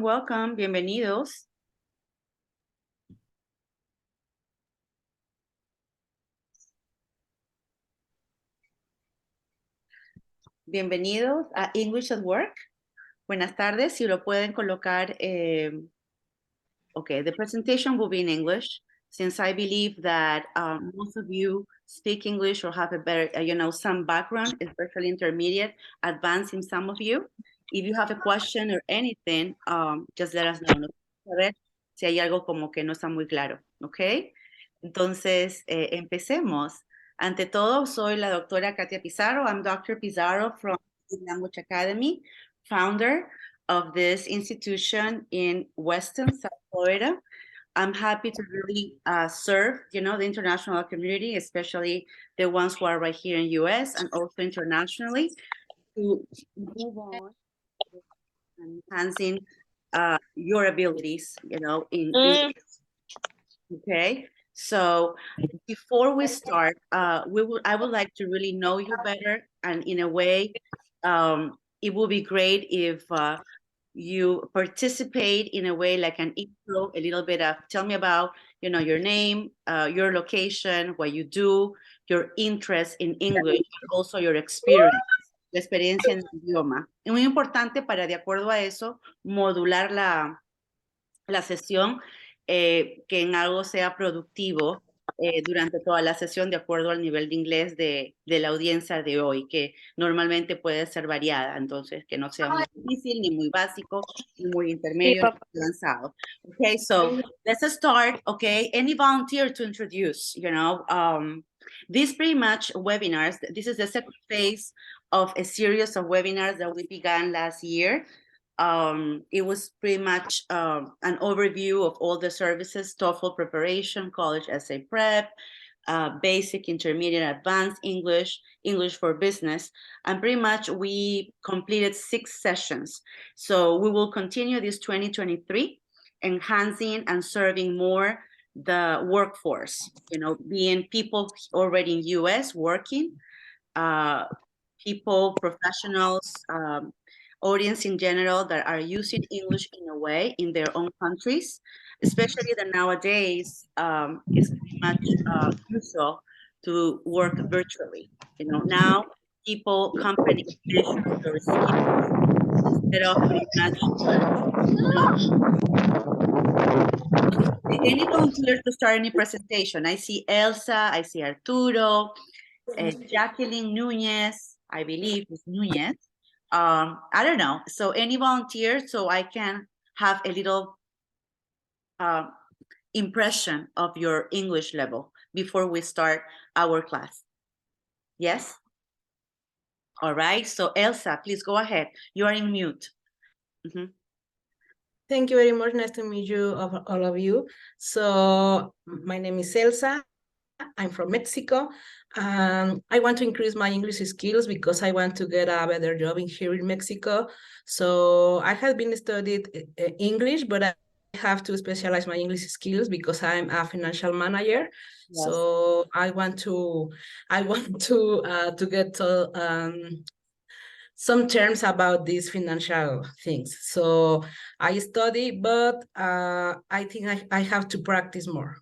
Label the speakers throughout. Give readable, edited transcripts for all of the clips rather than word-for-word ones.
Speaker 1: Welcome, bienvenidos. Bienvenidos a English at Work. Buenas tardes, si lo pueden colocar. Okay, the presentation will be in English, since I believe that most of you speak English or have a better, some background, especially intermediate, advanced in some of you. If you have a question or anything, just let us know. A ver si hay algo como que no está muy claro, ¿ok? Entonces, empecemos. Ante todo, soy la doctora Katia Pizarro. I'm Dr. Pizarro from Language Academy, founder of this institution in Weston, South Florida. I'm happy to really serve, the international community, especially the ones who are right here in US and also internationally, to move on and enhancing your abilities, okay? So before we start, I would like to really know you better, and in a way, it would be great if you participate in a way like an intro, a little bit of tell me about, your name, your location, what you do, your interest in English, also your experience, la experiencia en el idioma. Es muy importante para, de acuerdo a eso, modular la sesión, que en algo sea productivo durante toda la sesión de acuerdo al nivel de inglés de la audiencia de hoy, que normalmente puede ser variada, entonces que no sea muy difícil, ni muy básico, ni muy intermedio, ni muy avanzado. Okay, so let's start, okay? Any volunteer to introduce, these pretty much webinars, this is the second phase of a series of webinars that we began last year. It was pretty much an overview of all the services: TOEFL preparation, college essay prep, basic, intermediate, advanced English, English for business. And pretty much we completed 6 sessions. So we will continue this 2023, enhancing and serving more the workforce, being people already in US working, people, professionals, audience in general that are using English in a way in their own countries, especially that nowadays it's pretty much usual to work virtually. Now people, companies measure their skills instead of pretty much. Any volunteers to start any presentation? I see Elsa, I see Arturo, Jacqueline Nunez, I believe is Nunez. I don't know. So any volunteers, so I can have a little impression of your English level before we start our class. Yes? All right. So Elsa, please go ahead. You are in mute.
Speaker 2: Thank you very much. Nice to meet you, all of you. So my name is Elsa. I'm from Mexico. I want to increase my English skills because I want to get a better job here in Mexico. So I have been studied English, but I have to specialize my English skills because I'm a financial manager. Yes. So I want to get some terms about these financial things. So I study, but I think I have to practice more.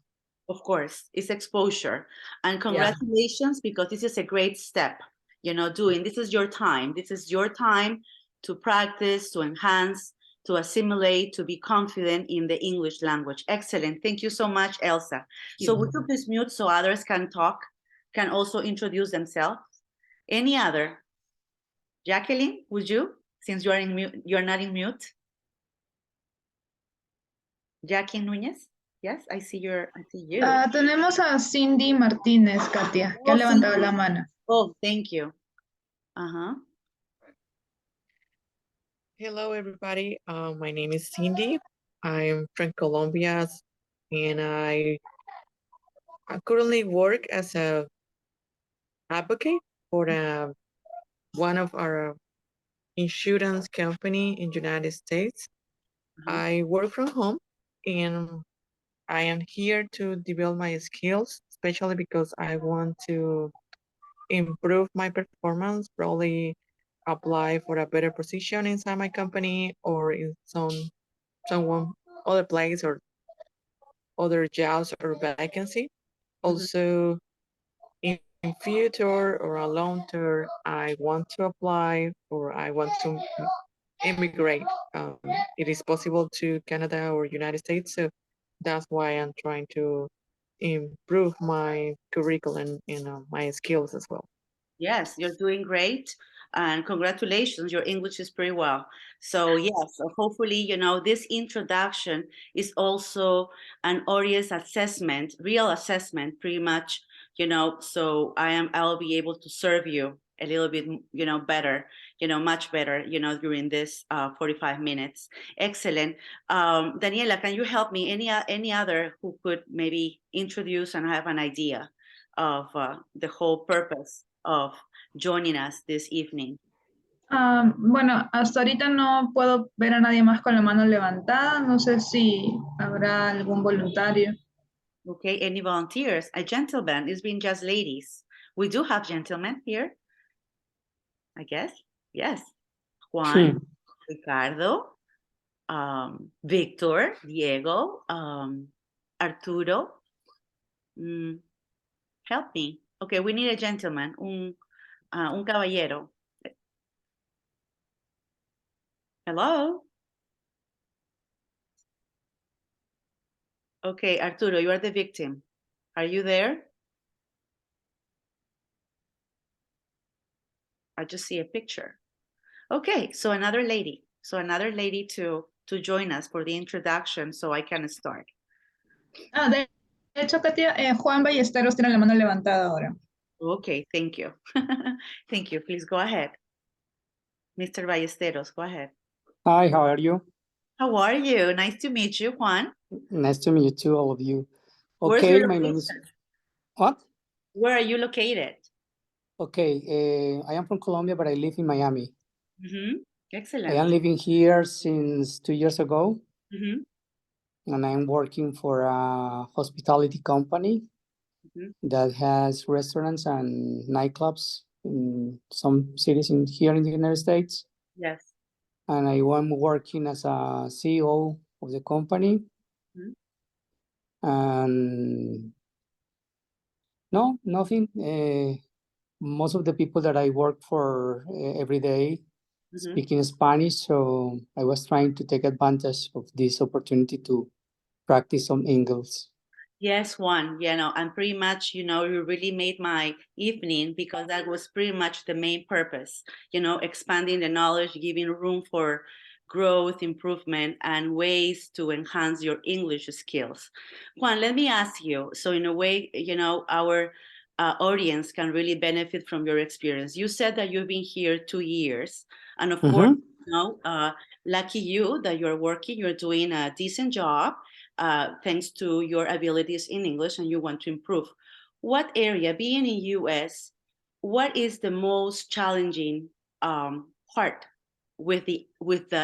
Speaker 1: Of course, it's exposure. And congratulations, because this is a great step, this is your time. This is your time to practice, to enhance, to assimilate, to be confident in the English language. Excellent. Thank you so much, Elsa. So would you please mute so others can talk, can also introduce themselves? Any other? Jacqueline, would you? Since you are in mute, you're not in mute. Jackie Núñez? Yes, I see you.
Speaker 3: Tenemos a Cindy Martínez, Katia, que ha levantado la mano.
Speaker 1: Oh, thank you.
Speaker 4: Hello, everybody. My name is Cindy. I'm from Colombia, and I currently work as a advocate for one of our insurance company in the United States. I work from home, and I am here to develop my skills, especially because I want to improve my performance, probably apply for a better position inside my company or in some someone other place or other jobs or vacancy. Also, in future or a long term, I want to apply or I want to immigrate. It is possible to Canada or United States, so that's why I'm trying to improve my curriculum and my skills as well.
Speaker 1: Yes, you're doing great. And congratulations, your English is pretty well. So yes, so hopefully, this introduction is also an audience assessment, real assessment, pretty much, so I'll be able to serve you a little bit, better, much better, during this 45 minutes. Excellent. Daniela, can you help me? Any other who could maybe introduce and have an idea of the whole purpose of joining us this evening?
Speaker 3: Bueno, hasta ahorita no puedo ver a nadie más con la mano levantada. No sé si habrá algún voluntario.
Speaker 1: Okay, any volunteers? A gentleman, it's been just ladies. We do have gentlemen here, I guess. Yes. Juan, Ricardo, Victor, Diego, Arturo. Help me. Okay, we need a gentleman, un caballero. Hello? Okay, Arturo, you are the victim. Are you there? I just see a picture. Okay, so another lady. So another lady to join us for the introduction so I can start.
Speaker 3: De hecho, Katia, Juan Ballesteros tiene la mano levantada ahora.
Speaker 1: Okay, thank you. Thank you. Please go ahead. Mr. Ballesteros, go ahead.
Speaker 5: Hi, how are you?
Speaker 1: How are you? Nice to meet you, Juan.
Speaker 5: Nice to meet you too, all of you.
Speaker 1: Where's
Speaker 5: Okay,
Speaker 1: your
Speaker 5: my name is
Speaker 1: location?
Speaker 5: what?
Speaker 1: Where are you located?
Speaker 5: Okay, I am from Colombia, but I live in Miami. I
Speaker 1: Excellent.
Speaker 5: am living here since 2 years ago,
Speaker 1: Mhm.
Speaker 5: and I'm working for a hospitality company
Speaker 1: Mhm.
Speaker 5: that has restaurants and nightclubs in some cities here in the United States.
Speaker 1: Yes.
Speaker 5: And I am working as a CEO of the company.
Speaker 1: Mhm.
Speaker 5: And no, nothing. Most of the people that I work for every day
Speaker 1: Mhm.
Speaker 5: speaking Spanish, so I was trying to take advantage of this opportunity to practice some English.
Speaker 1: Yes, Juan, and pretty much, you really made my evening because that was pretty much the main purpose, expanding the knowledge, giving room for growth, improvement, and ways to enhance your English skills. Juan, let me ask you, so in a way, our audience can really benefit from your experience. You said that you've been here 2 years, and of course, lucky you that you're working, you're doing a decent job. Thanks to your abilities in English and you want to improve. What area, being in US, what is the most challenging part with the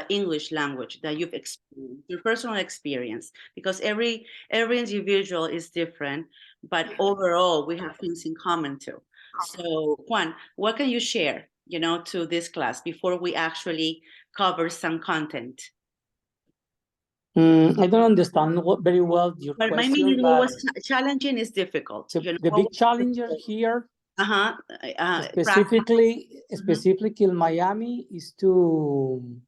Speaker 1: English language that you've experienced, your personal experience? Because every individual is different, but overall we have things in common too. So Juan, what can you share, to this class before we actually cover some content?
Speaker 5: I don't understand very well your
Speaker 1: But my
Speaker 5: question,
Speaker 1: meaning what
Speaker 5: but
Speaker 1: was challenging is difficult.
Speaker 5: the big challenger here, specifically in Miami, is to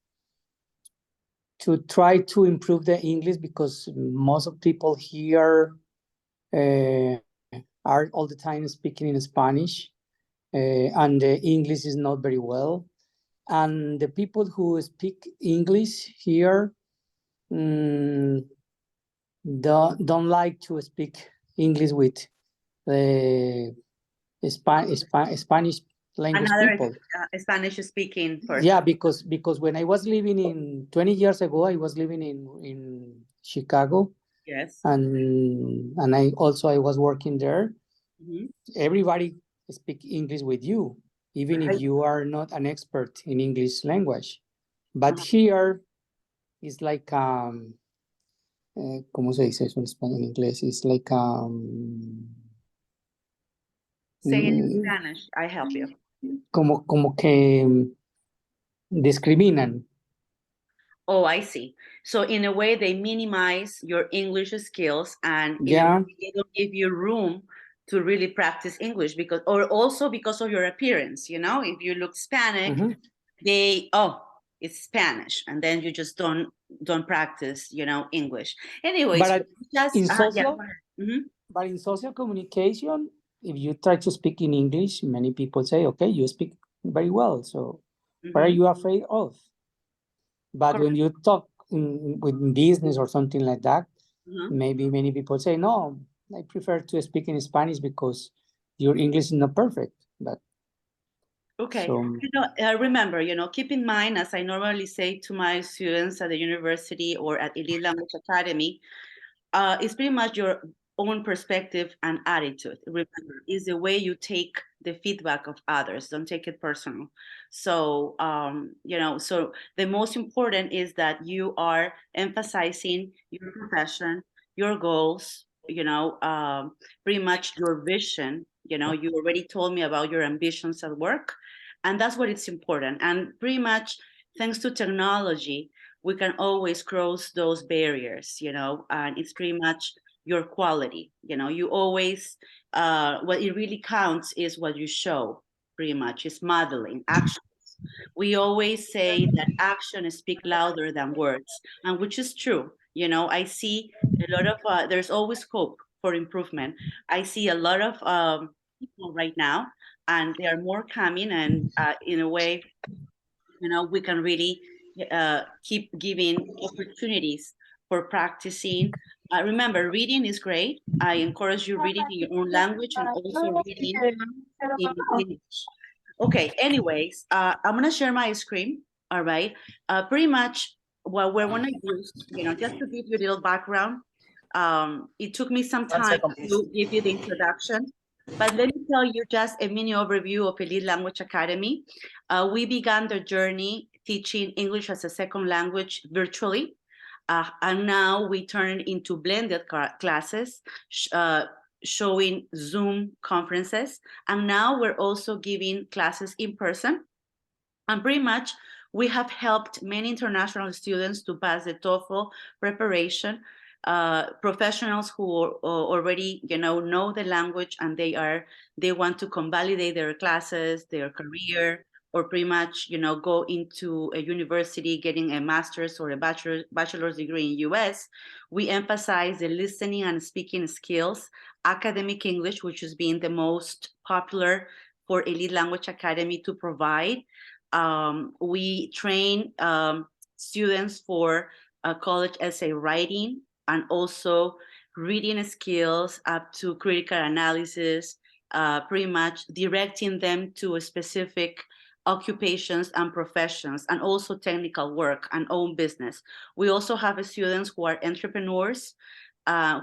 Speaker 5: try to improve the English, because most of people here are all the time speaking in Spanish, and the English is not very well. And the people who speak English here don't like to speak English with Spanish language people.
Speaker 1: Spanish speaking person.
Speaker 5: Yeah, because when I was living in 20 years ago, I was living in Chicago.
Speaker 1: Yes.
Speaker 5: And I was working there.
Speaker 1: Mhm.
Speaker 5: Everybody speak English with you, even if you are not an expert in English language. But here it's like ¿cómo se dice eso en español, en inglés? It's like
Speaker 1: Say it in Spanish, I help you.
Speaker 5: como que discriminan.
Speaker 1: Oh, I see. So in a way, they minimize your English skills, and in a
Speaker 5: Yeah.
Speaker 1: way, they don't give you room to really practice English because, or also because of your appearance. You know, if you look Hispanic,
Speaker 5: Mhm.
Speaker 1: it's Spanish, and then you just don't practice, you know, English. Anyways,
Speaker 5: But
Speaker 1: just
Speaker 5: in
Speaker 1: yeah,
Speaker 5: social,
Speaker 1: go ahead. Mhm,
Speaker 5: but in social communication, if you try to speak in English, many people say, okay, you speak very well. So what are
Speaker 1: mhm,
Speaker 5: you afraid of? But when
Speaker 1: correct.
Speaker 5: you talk with business or something like that,
Speaker 1: Mhm.
Speaker 5: maybe many people say, no, I prefer to speak in Spanish because your English is not perfect. But
Speaker 1: Okay.
Speaker 5: so,
Speaker 1: You know, remember, you know, keep in mind, as I normally say to my students at the university or at Elite Language Academy, it's pretty much your own perspective and attitude. Remember, is the way you take the feedback of others. Don't take it personal. So, you know, so the most important is that you are emphasizing your profession, your goals, you know, pretty much your vision. You know, you already told me about your ambitions at work, and that's what it's important. And pretty much thanks to technology, we can always cross those barriers, you know, and it's pretty much your quality. You know, you always, what it really counts is what you show, pretty much, is modeling, actions. We always say that actions speak louder than words, and which is true. You know, I see a lot of, there's always hope for improvement. I see a lot of people right now, and they are more coming, and in a way, you know, we can really keep giving opportunities for practicing. Remember, reading is great. I encourage you reading in your own language and also reading in English. Okay, anyways, I'm gonna share my screen, all right? Pretty much what we're gonna use, you know, just to give you a little background, it took me some time to give you the introduction, but let me tell you just a mini overview of Elite Language Academy. We began the journey teaching English as a second language virtually, and now we turn into blended classes, showing Zoom conferences, and now we're also giving classes in person. And pretty much, we have helped many international students to pass the TOEFL preparation. Professionals who already, you know the language, and they want to convalidate their classes, their career, or pretty much, you know, go into a university getting a master's or a bachelor's degree in US. We emphasize the listening and speaking skills, academic English, which has been the most popular for Elite Language Academy to provide. We train students for college essay writing and also reading skills up to critical analysis, pretty much directing them to a specific occupations and professions, and also technical work and own business. We also have students who are entrepreneurs,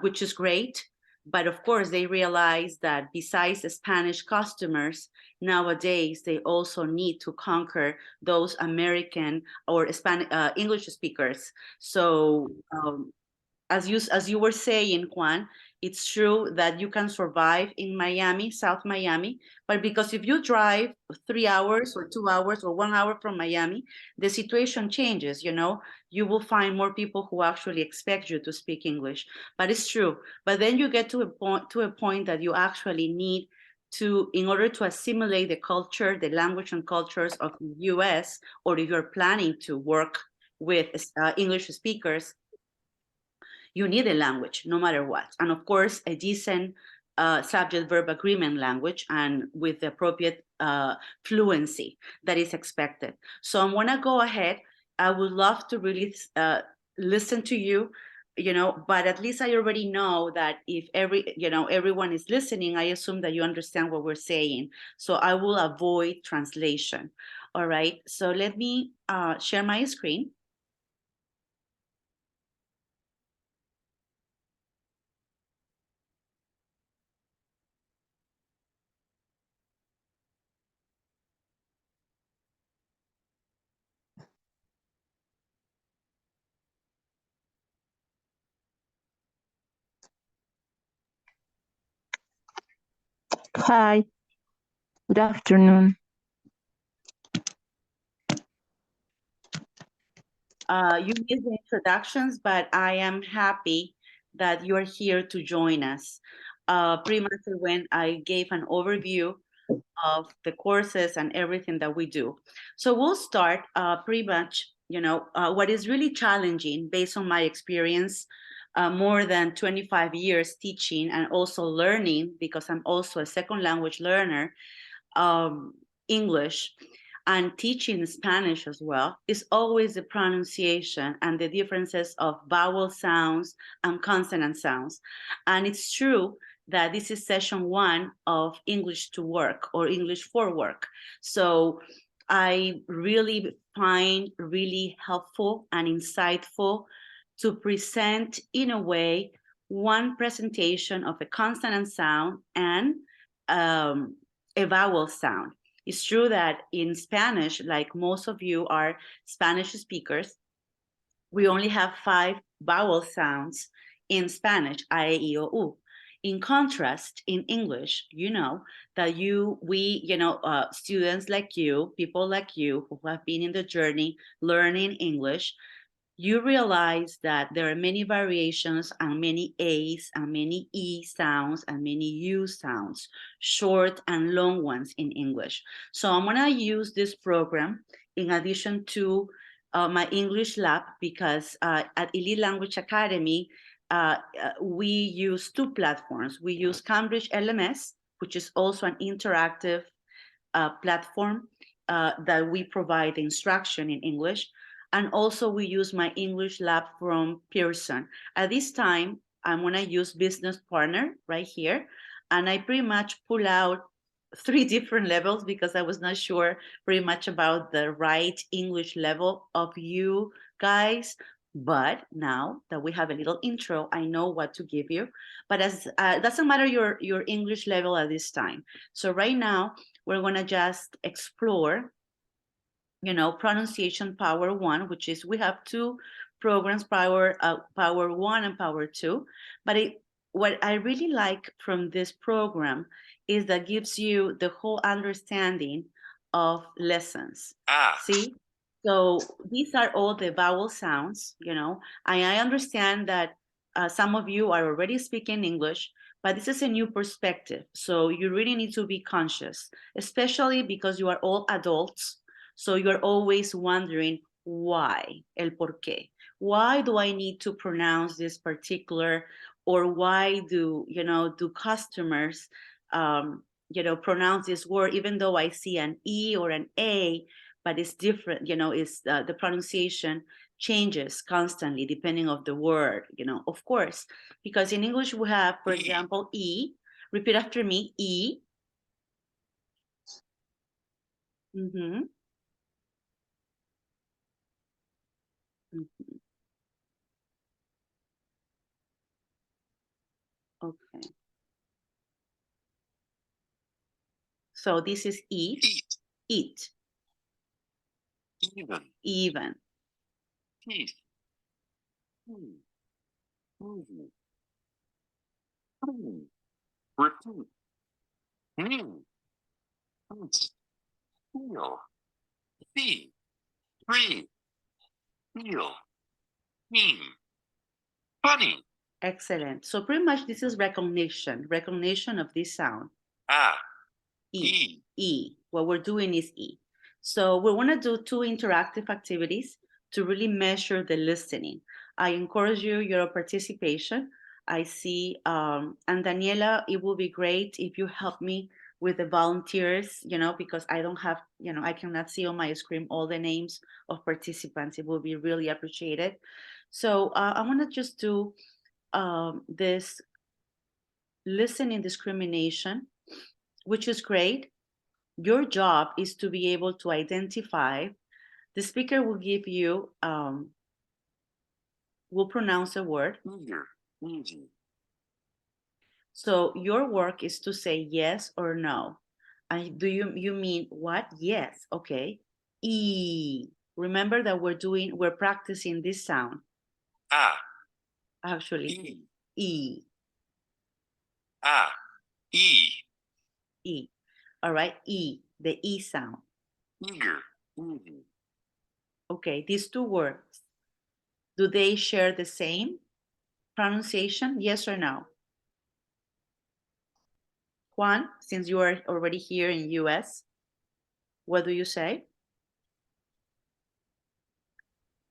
Speaker 1: which is great. But of course, they realize that besides the Spanish customers, nowadays they also need to conquer those American or Spanish English speakers. So as you were saying, Juan, it's true that you can survive in Miami, South Miami, but because if you drive 3 hours or 2 hours or 1 hour from Miami, the situation changes, you know, you will find more people who actually expect you to speak English, but it's true. But then you get to a point that you actually need to, in order to assimilate the culture, the language and cultures of the US, or if you're planning to work with English speakers, you need a language no matter what. And of course, a decent subject verb agreement language and with the appropriate fluency that is expected. So I'm gonna go ahead. I would love to really listen to you, you know, but at least I already know that if everyone is listening, I assume that you understand what we're saying. So I will avoid translation. All right, so let me share my screen.
Speaker 6: Hi, good afternoon.
Speaker 1: You missed the introductions, but I am happy that you are here to join us. Pretty much when I gave an overview of the courses and everything that we do. So we'll start pretty much, what is really challenging based on my experience, more than 25 years teaching and also learning, because I'm also a second language learner, English, and teaching Spanish as well, is always the pronunciation and the differences of vowel sounds and consonant sounds. And it's true that this is session 1 of English to Work or English for Work. So I really find really helpful and insightful to present in a way one presentation of a consonant sound and a vowel sound. It's true that in Spanish, like most of you are Spanish speakers, we only have 5 vowel sounds in Spanish, a, e, o, u. In contrast, in English, that students like you, people like you who have been in the journey learning English, you realize that there are many variations and many A's and many E sounds and many U sounds, short and long ones in English. So I'm gonna use this program in addition to my English lab, because at Elite Language Academy, we use 2 platforms. We use Cambridge LMS, which is also an interactive platform that we provide instruction in English. And also we use my English lab from Pearson. At this time, I'm gonna use Business Partner right here. And I pretty much pull out 3 different levels because I was not sure pretty much about the right English level of you guys. But now that we have a little intro, I know what to give you. But as doesn't matter your English level at this time. So right now, we're gonna just explore pronunciation power 1, which is, we have 2 programs, power 1 and power 2. But what I really like from this program is that gives you the whole understanding of lessons. See? So these are all the vowel sounds, I understand that some of you are already speaking English, but this is a new perspective. So you really need to be conscious, especially because you are all adults. So you're always wondering why, el por qué. Why do I need to pronounce this particular, or why do customers, pronounce this word, even though I see an E or an A, but it's different, it's the pronunciation changes constantly depending of the word, of course, because in English we have, for example, E. Repeat after me, E. Mm-hmm. Mm-hmm. Okay. So this is eat. Eat. Even.
Speaker 7: Teeth. Repeat. Knee. Feel. See. Breathe. Feel. Mean. Funny.
Speaker 1: Excellent. So pretty much this is recognition of this sound. E. What we're doing is E. So we want to do 2 interactive activities to really measure the listening. I encourage your participation. I see, and Daniela, it will be great if you help me with the volunteers, because I don't have, I cannot see on my screen all the names of participants. It will be really appreciated. So I want to just do this listening discrimination, which is great. Your job is to be able to identify. The speaker will give you, will pronounce a word.
Speaker 7: Easy.
Speaker 1: So your work is to say yes or no. And do you mean what? Yes. Okay. E. Remember that we're practicing this sound. Actually, E.
Speaker 7: E.
Speaker 1: E. All right. E. The E sound.
Speaker 7: Eager. Easy.
Speaker 1: Okay. These 2 words. do they share the same pronunciation? Yes or no? Juan, since you are already here in US, what do you say?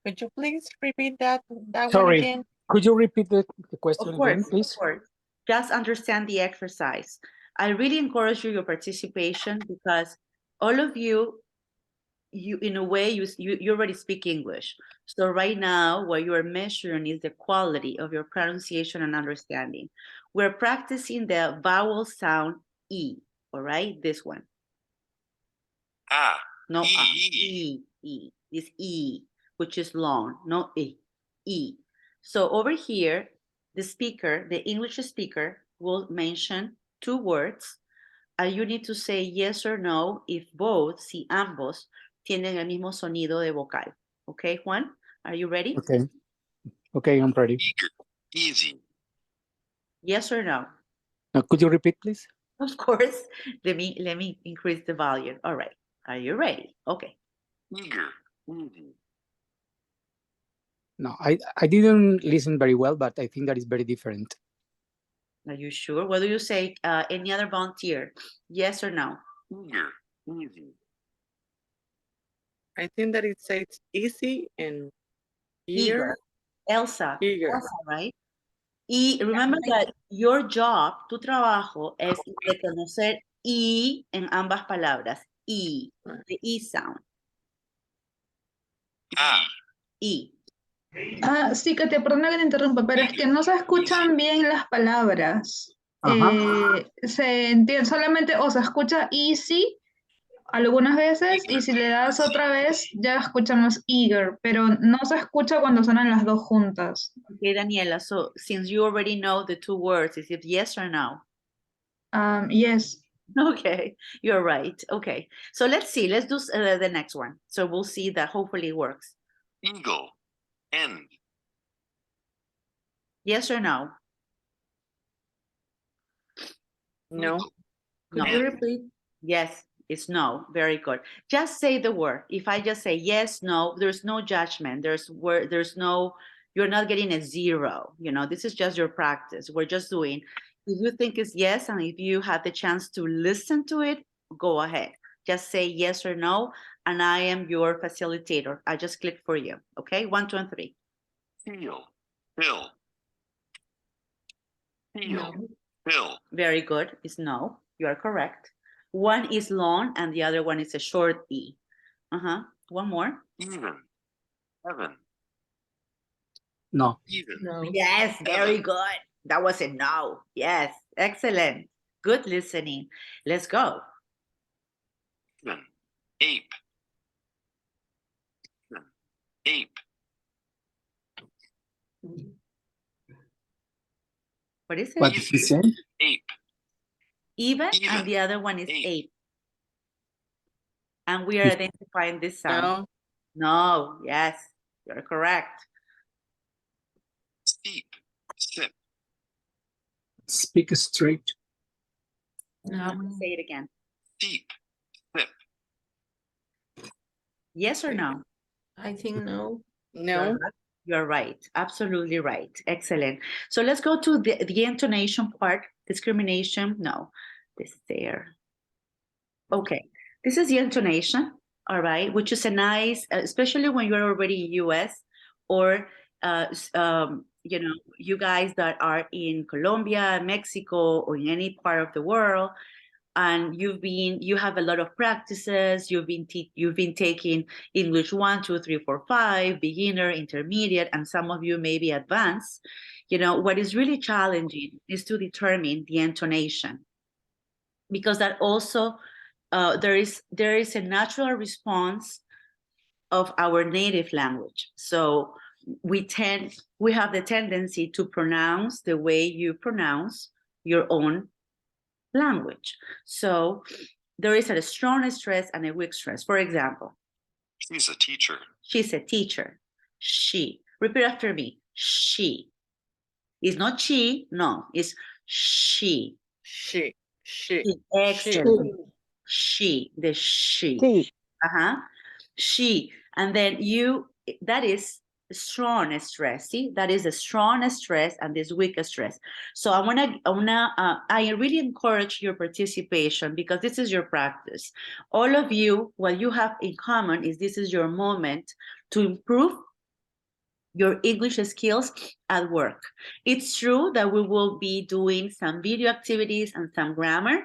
Speaker 4: Could you please repeat that one
Speaker 5: Sorry,
Speaker 4: again?
Speaker 5: could you repeat the
Speaker 1: Of
Speaker 5: question
Speaker 1: course,
Speaker 5: again, please?
Speaker 1: of course. Just understand the exercise. I really encourage your participation because all of you in a way, you already speak English. So right now, what you are measuring is the quality of your pronunciation and understanding. We're practicing the vowel sound E, all right? This one.
Speaker 7: Ah.
Speaker 1: No,
Speaker 7: E.
Speaker 1: E. This E, which is long, no E. E. So over here, the speaker, the English speaker, will mention 2 words, and you need to say yes or no if both, si ambos, tienen el mismo sonido de vocal. Okay, Juan, are you ready?
Speaker 5: Okay. Okay, I'm ready.
Speaker 7: Eager. Easy.
Speaker 1: Yes or no?
Speaker 5: Now, could you repeat, please?
Speaker 1: Of course. Let me increase the volume. All right. Are you ready? Okay.
Speaker 7: Eager. Easy.
Speaker 5: No, I didn't listen very well, but I think that is very different.
Speaker 1: Are you sure? What do you say? Any other volunteer? Yes or no?
Speaker 7: Eager. Easy.
Speaker 4: I think that it says easy and
Speaker 1: Eager. Elsa.
Speaker 4: Eager.
Speaker 1: Elsa, right? Y remember that your job, tu trabajo, es reconocer I en ambas palabras. I, the E sound.
Speaker 7: Ah.
Speaker 1: I.
Speaker 3: Ah, sí, Katia, perdona que te interrumpa, pero es que no se escuchan bien las palabras.
Speaker 5: Ajá.
Speaker 3: Se entiende solamente, o se escucha easy algunas veces, y si le das otra vez, ya escuchamos eager, pero no se escucha cuando suenan las dos juntas.
Speaker 1: Okay, Daniela, so since you already know the 2 words, is it yes or no?
Speaker 3: Yes.
Speaker 1: Okay, you're right. Okay, so let's see. Let's do the next one. So we'll see that hopefully it works.
Speaker 7: Eagle. End.
Speaker 1: Yes or no?
Speaker 4: No.
Speaker 1: No.
Speaker 4: Could you repeat?
Speaker 1: Yes, it's no. Very good. Just say the word. If I just say yes, no, there's no judgment. There's no, you're not getting a 0. You know, this is just your practice. We're just doing, if you think it's yes, and if you have the chance to listen to it, go ahead. Just say yes or no, and I am your facilitator. I just click for you. Okay, 1, 2, and 3.
Speaker 7: Feel. Fill. Feel. Fill.
Speaker 1: Very good. It's no. You are correct. One is long and the other one is a short E. One more.
Speaker 7: Even. Heaven.
Speaker 5: No.
Speaker 7: Even.
Speaker 2: No.
Speaker 1: Yes, very good. That was a no. Yes, excellent. Good listening. Let's go.
Speaker 7: Even. Ape. Even. Ape.
Speaker 1: What is it?
Speaker 5: What did he say?
Speaker 7: Ape.
Speaker 1: Even,
Speaker 7: Even.
Speaker 1: and the other one is
Speaker 7: Eight.
Speaker 1: 8. And we are identifying this sound.
Speaker 4: No.
Speaker 1: No, yes, you're correct.
Speaker 7: Steep. Sip.
Speaker 5: Speak straight.
Speaker 1: Now say it again.
Speaker 7: Steep. Sip.
Speaker 1: Yes or no?
Speaker 2: I think no.
Speaker 4: No.
Speaker 1: You're right. Absolutely right. Excellent. So let's go to the intonation part. Discrimination. No, this there. Okay. This is the intonation. All right. Which is a nice, especially when you're already in US or, you know, you guys that are in Colombia, Mexico, or in any part of the world, and you have a lot of practices. You've been taking English 1, 2, 3, 4, 5, beginner, intermediate, and some of you maybe advanced. You know, what is really challenging is to determine the intonation, because that also there is a natural response of our native language. So we have the tendency to pronounce the way you pronounce your own language. So there is a strong stress and a weak stress. For example,
Speaker 7: She's a teacher.
Speaker 1: she's a teacher. She. Repeat after me. She. It's not she, no, it's she.
Speaker 4: She.
Speaker 1: Excellent. She, the she.
Speaker 6: Sí.
Speaker 1: She. And then that is strong stress. See, that is a strong stress and this weak stress. So I really encourage your participation because this is your practice. All of you, what you have in common is this is your moment to improve your English skills at work. It's true that we will be doing some video activities and some grammar,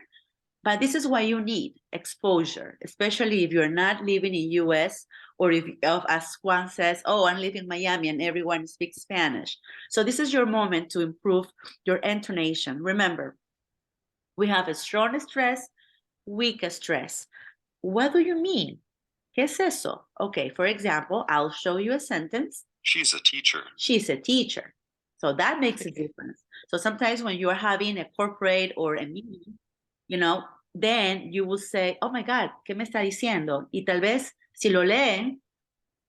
Speaker 1: but this is what you need, exposure, especially if you're not living in US or if, as Juan says, oh, I'm living in Miami and everyone speaks Spanish. So this is your moment to improve your intonation. Remember, we have a strong stress, weak stress. What do you mean? ¿Qué es eso? Okay, for example, I'll show you a sentence.
Speaker 7: She's a teacher.
Speaker 1: She's a teacher. So that makes a difference. So sometimes when you are having a corporate or a meeting, you know, then you will say, oh my God, ¿qué me está diciendo? Y tal vez si lo leen,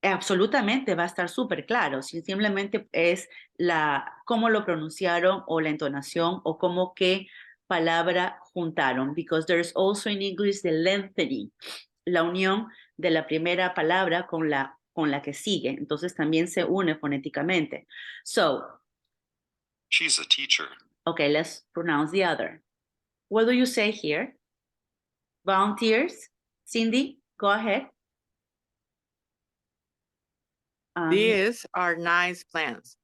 Speaker 1: absolutamente va a estar súper claro. Si simplemente es cómo lo pronunciaron o la entonación o cómo qué palabra juntaron. Because there's also in English the lengthening, la unión de la primera palabra con la que sigue. Entonces también se une fonéticamente. So,
Speaker 7: She's a teacher.
Speaker 1: okay, let's pronounce the other. What do you say here? Volunteers? Cindy, go ahead.
Speaker 4: These are nice plants.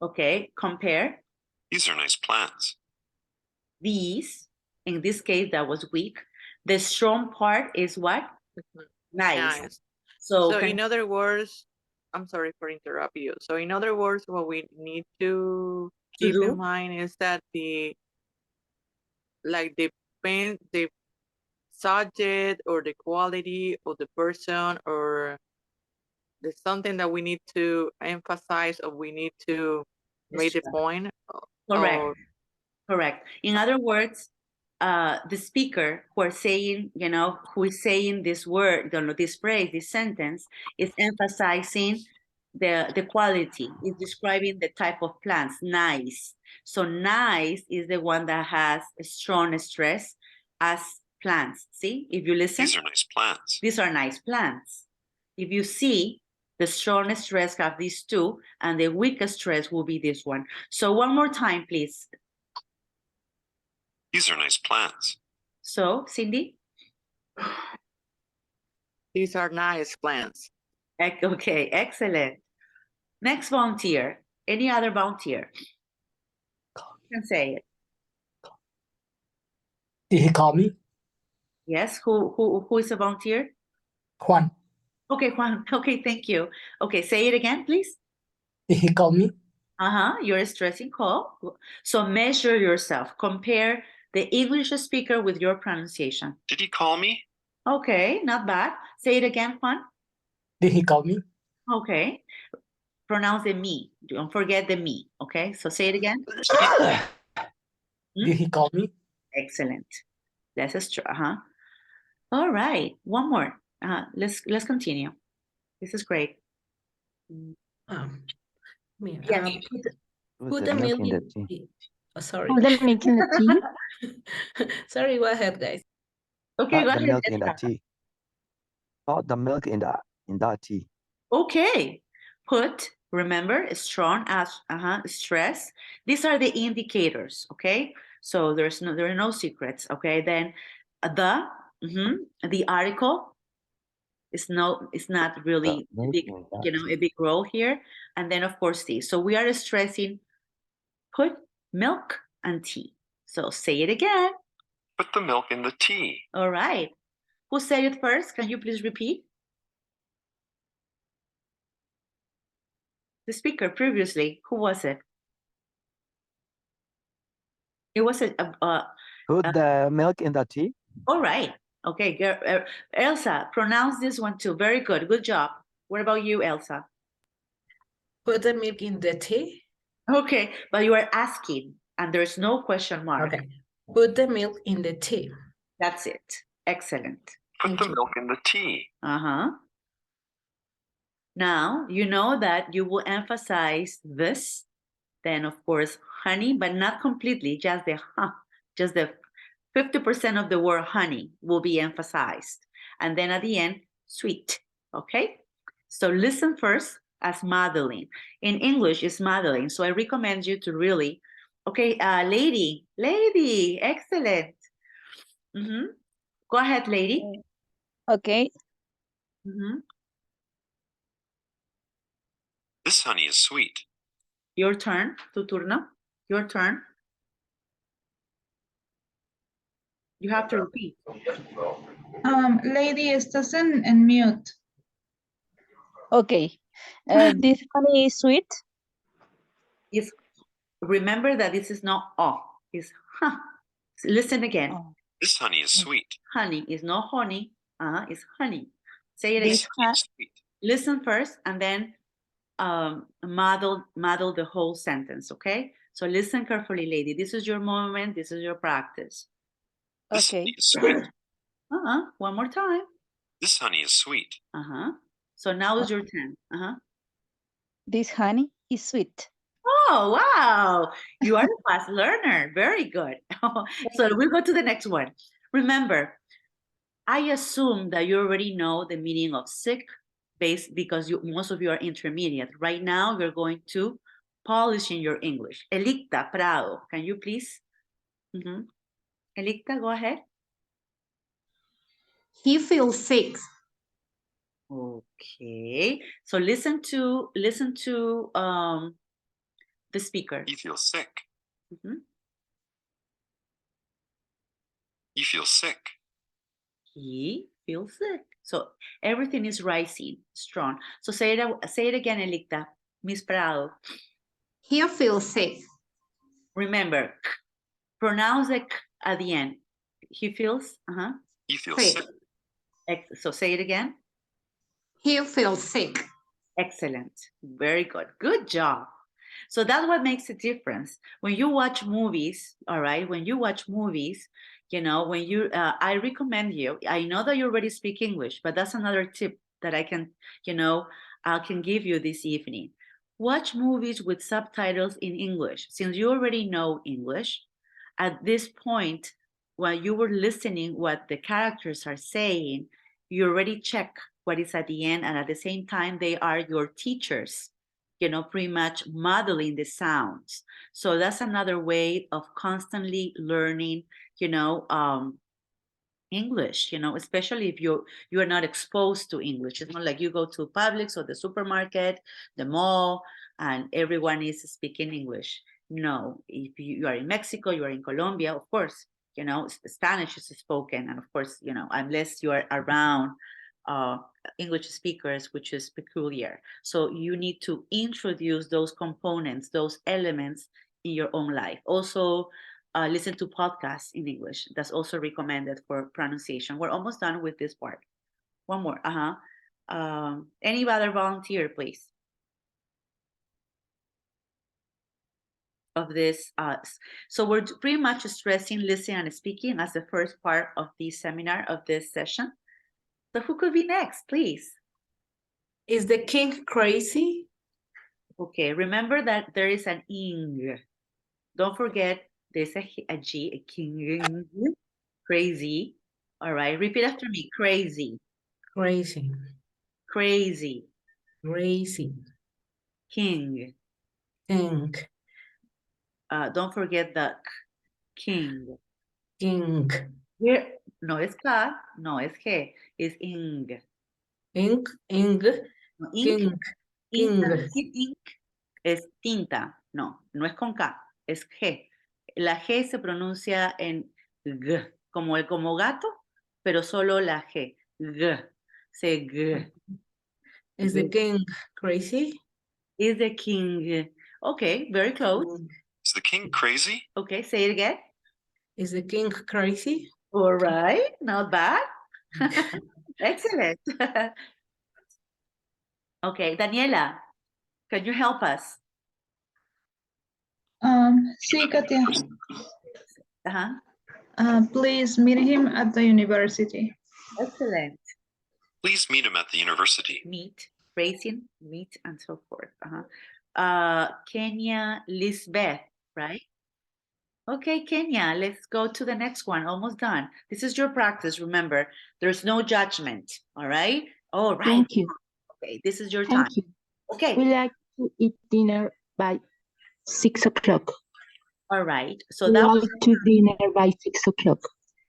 Speaker 1: Okay, compare.
Speaker 7: These are nice plants.
Speaker 1: These, in this case, that was weak. The strong part is what? Nice.
Speaker 4: Nice.
Speaker 1: So,
Speaker 4: So in other words, I'm sorry for interrupt you. So in other words, what we need to keep
Speaker 1: do?
Speaker 4: in mind is that the subject or the quality of the person or the something that we need to emphasize or we need to make the
Speaker 1: Stress.
Speaker 4: point.
Speaker 1: Correct.
Speaker 4: Or,
Speaker 1: Correct. In other words, the speaker who is saying this word, this phrase, this sentence, is emphasizing the quality, is describing the type of plants, nice. So nice is the one that has a strong stress as plants. See, if you listen,
Speaker 7: These are nice plants.
Speaker 1: these are nice plants. If you see, the strong stress have these two, and the weak stress will be this one. So one more time, please.
Speaker 7: These are nice plants.
Speaker 1: So, Cindy?
Speaker 4: these are nice plants.
Speaker 1: Okay, excellent. Next volunteer. Any other volunteer? You can say it.
Speaker 5: Did he call me?
Speaker 1: Yes, who is a volunteer?
Speaker 5: Juan,
Speaker 1: Okay, Juan. Okay, thank you. Okay, say it again, please.
Speaker 5: did he call me?
Speaker 1: You're a stressing call. So measure yourself. Compare the English speaker with your pronunciation.
Speaker 7: Did he call me?
Speaker 1: Okay, not bad. Say it again, Juan.
Speaker 5: Did he call me?
Speaker 1: Okay. Pronounce the me. Don't forget the me. Okay, so say it again.
Speaker 5: Did he call me?
Speaker 1: Excellent. Let's try. All right, one more. Let's continue. This is great. Yes.
Speaker 2: Put the milk in the tea. Oh, sorry.
Speaker 6: Put the milk in the tea.
Speaker 2: Sorry, go ahead, guys.
Speaker 1: Okay, go
Speaker 8: Put the
Speaker 1: ahead.
Speaker 8: milk in the
Speaker 1: Elsa.
Speaker 8: tea. Put the milk in the tea.
Speaker 1: Okay. Put, remember, strong as stress. These are the indicators, okay? So there are no secrets, okay? Then the article is not really
Speaker 8: The milk
Speaker 1: big,
Speaker 8: in the
Speaker 1: a big role here. And then of course tea. So we are stressing put milk and tea. So say it again.
Speaker 7: Put the milk in the tea.
Speaker 1: All right. Who said it first? Can you please repeat? The speaker previously, who was it? It was
Speaker 8: Put the milk in the tea.
Speaker 1: all right. Okay, Elsa, pronounce this one too. Very good. Good job. What about you, Elsa?
Speaker 2: Put the milk in the tea.
Speaker 1: Okay, but you are asking, and there's no question mark.
Speaker 2: Okay. Put the milk in the tea.
Speaker 1: That's it. Excellent.
Speaker 7: Put
Speaker 1: Thank
Speaker 7: the
Speaker 1: you.
Speaker 7: milk in the tea.
Speaker 1: Now, you know that you will emphasize this, then of course, honey, but not completely, just the 50% of the word honey will be emphasized. And then at the end, sweet, okay? So listen first as modeling. In English, it's modeling. So I recommend you to really, okay, lady, excellent. Go ahead, lady.
Speaker 6: Okay.
Speaker 7: This honey is sweet.
Speaker 1: Your turn, tu turno, your turn. You have to repeat.
Speaker 3: Lady, estás en mute.
Speaker 6: Okay. This honey is sweet.
Speaker 1: Is remember that this is not oh, it's huh. Listen again.
Speaker 6: Oh.
Speaker 7: This honey is sweet.
Speaker 1: Honey is not honey, it's honey. Say it again.
Speaker 6: This
Speaker 7: Honey is sweet.
Speaker 1: Listen first and then model the whole sentence, okay? So listen carefully, lady. This is your moment, this is your practice.
Speaker 7: This
Speaker 6: Okay.
Speaker 7: honey is sweet.
Speaker 1: One more time.
Speaker 7: This honey is sweet.
Speaker 1: So now is your turn.
Speaker 6: This honey is sweet.
Speaker 1: Oh, wow. You are a fast learner. Very good. So we'll go to the next one. Remember, I assume that you already know the meaning of sick because most of you are intermediate. Right now, you're going to polish in your English. Elicta Prado, can you please? Elicta, go ahead.
Speaker 9: He feels sick.
Speaker 1: Okay. So listen to the speaker.
Speaker 7: He feels sick.
Speaker 1: Mhm.
Speaker 7: He feels sick.
Speaker 1: He feels sick. So everything is rising, strong. So say it again, Elicta. Miss Prado.
Speaker 9: He feels sick.
Speaker 1: Remember, pronounce the k at the end. He feels,
Speaker 7: He feels
Speaker 1: Sick.
Speaker 7: sick.
Speaker 1: So say it again.
Speaker 9: He feels sick.
Speaker 1: Excellent. Very good. Good job. So that's what makes a difference. When you watch movies, all right, when you watch movies, you know, when you, I recommend you, I know that you already speak English, but that's another tip that I can, I can give you this evening. Watch movies with subtitles in English. Since you already know English, at this point, while you were listening what the characters are saying, you already check what is at the end, and at the same time, they are your teachers, pretty much modeling the sounds. So that's another way of constantly learning, English, especially if you are not exposed to English. It's not like you go to Publix or the supermarket, the mall, and everyone is speaking English. No, if you are in Mexico, you are in Colombia, of course, Spanish is spoken. And of course, unless you are around English speakers, which is peculiar. So you need to introduce those components, those elements in your own life. Also, listen to podcasts in English. That's also recommended for pronunciation. We're almost done with this part. One more. Any other volunteer, please? Of this. So we're pretty much stressing listening and speaking as the first part of the seminar, of this session. So who could be next, please?
Speaker 2: Is the king crazy?
Speaker 1: Okay, remember that there is an ing. Don't forget there's a G, a king, crazy. All right, repeat after me, crazy.
Speaker 2: Crazy.
Speaker 1: Crazy.
Speaker 2: Crazy.
Speaker 1: King.
Speaker 2: King.
Speaker 1: Don't forget the king.
Speaker 2: King.
Speaker 1: Here, no es K, no es G, it's ing.
Speaker 2: Ink. Ing.
Speaker 1: No, ink.
Speaker 2: King.
Speaker 1: Ink es tinta. No, no es con K, es G. La G se pronuncia en G, como gato, pero solo la G. G. Say G.
Speaker 2: Is the king crazy?
Speaker 1: Is the king. Okay, very close.
Speaker 7: Is the king crazy?
Speaker 1: Okay, say it again.
Speaker 2: Is the king crazy?
Speaker 1: All right, not bad. Excellent. Okay, Daniela, can you help us?
Speaker 3: Sí, Katia.
Speaker 1: Uh-huh.
Speaker 3: Please meet him at the university.
Speaker 1: Excellent.
Speaker 7: Please meet him at the university.
Speaker 1: Meet, racing, meet, and so forth. Kenya Lisbeth, right? Okay, Kenya, let's go to the next one. Almost done. This is your practice. Remember, there's no judgment. All right. All right.
Speaker 6: Thank you.
Speaker 1: Okay, this is your time.
Speaker 6: Thank you.
Speaker 1: Okay,
Speaker 10: like to eat dinner by 6 o'clock.
Speaker 1: all right. So that was
Speaker 10: to dinner by 6 o'clock.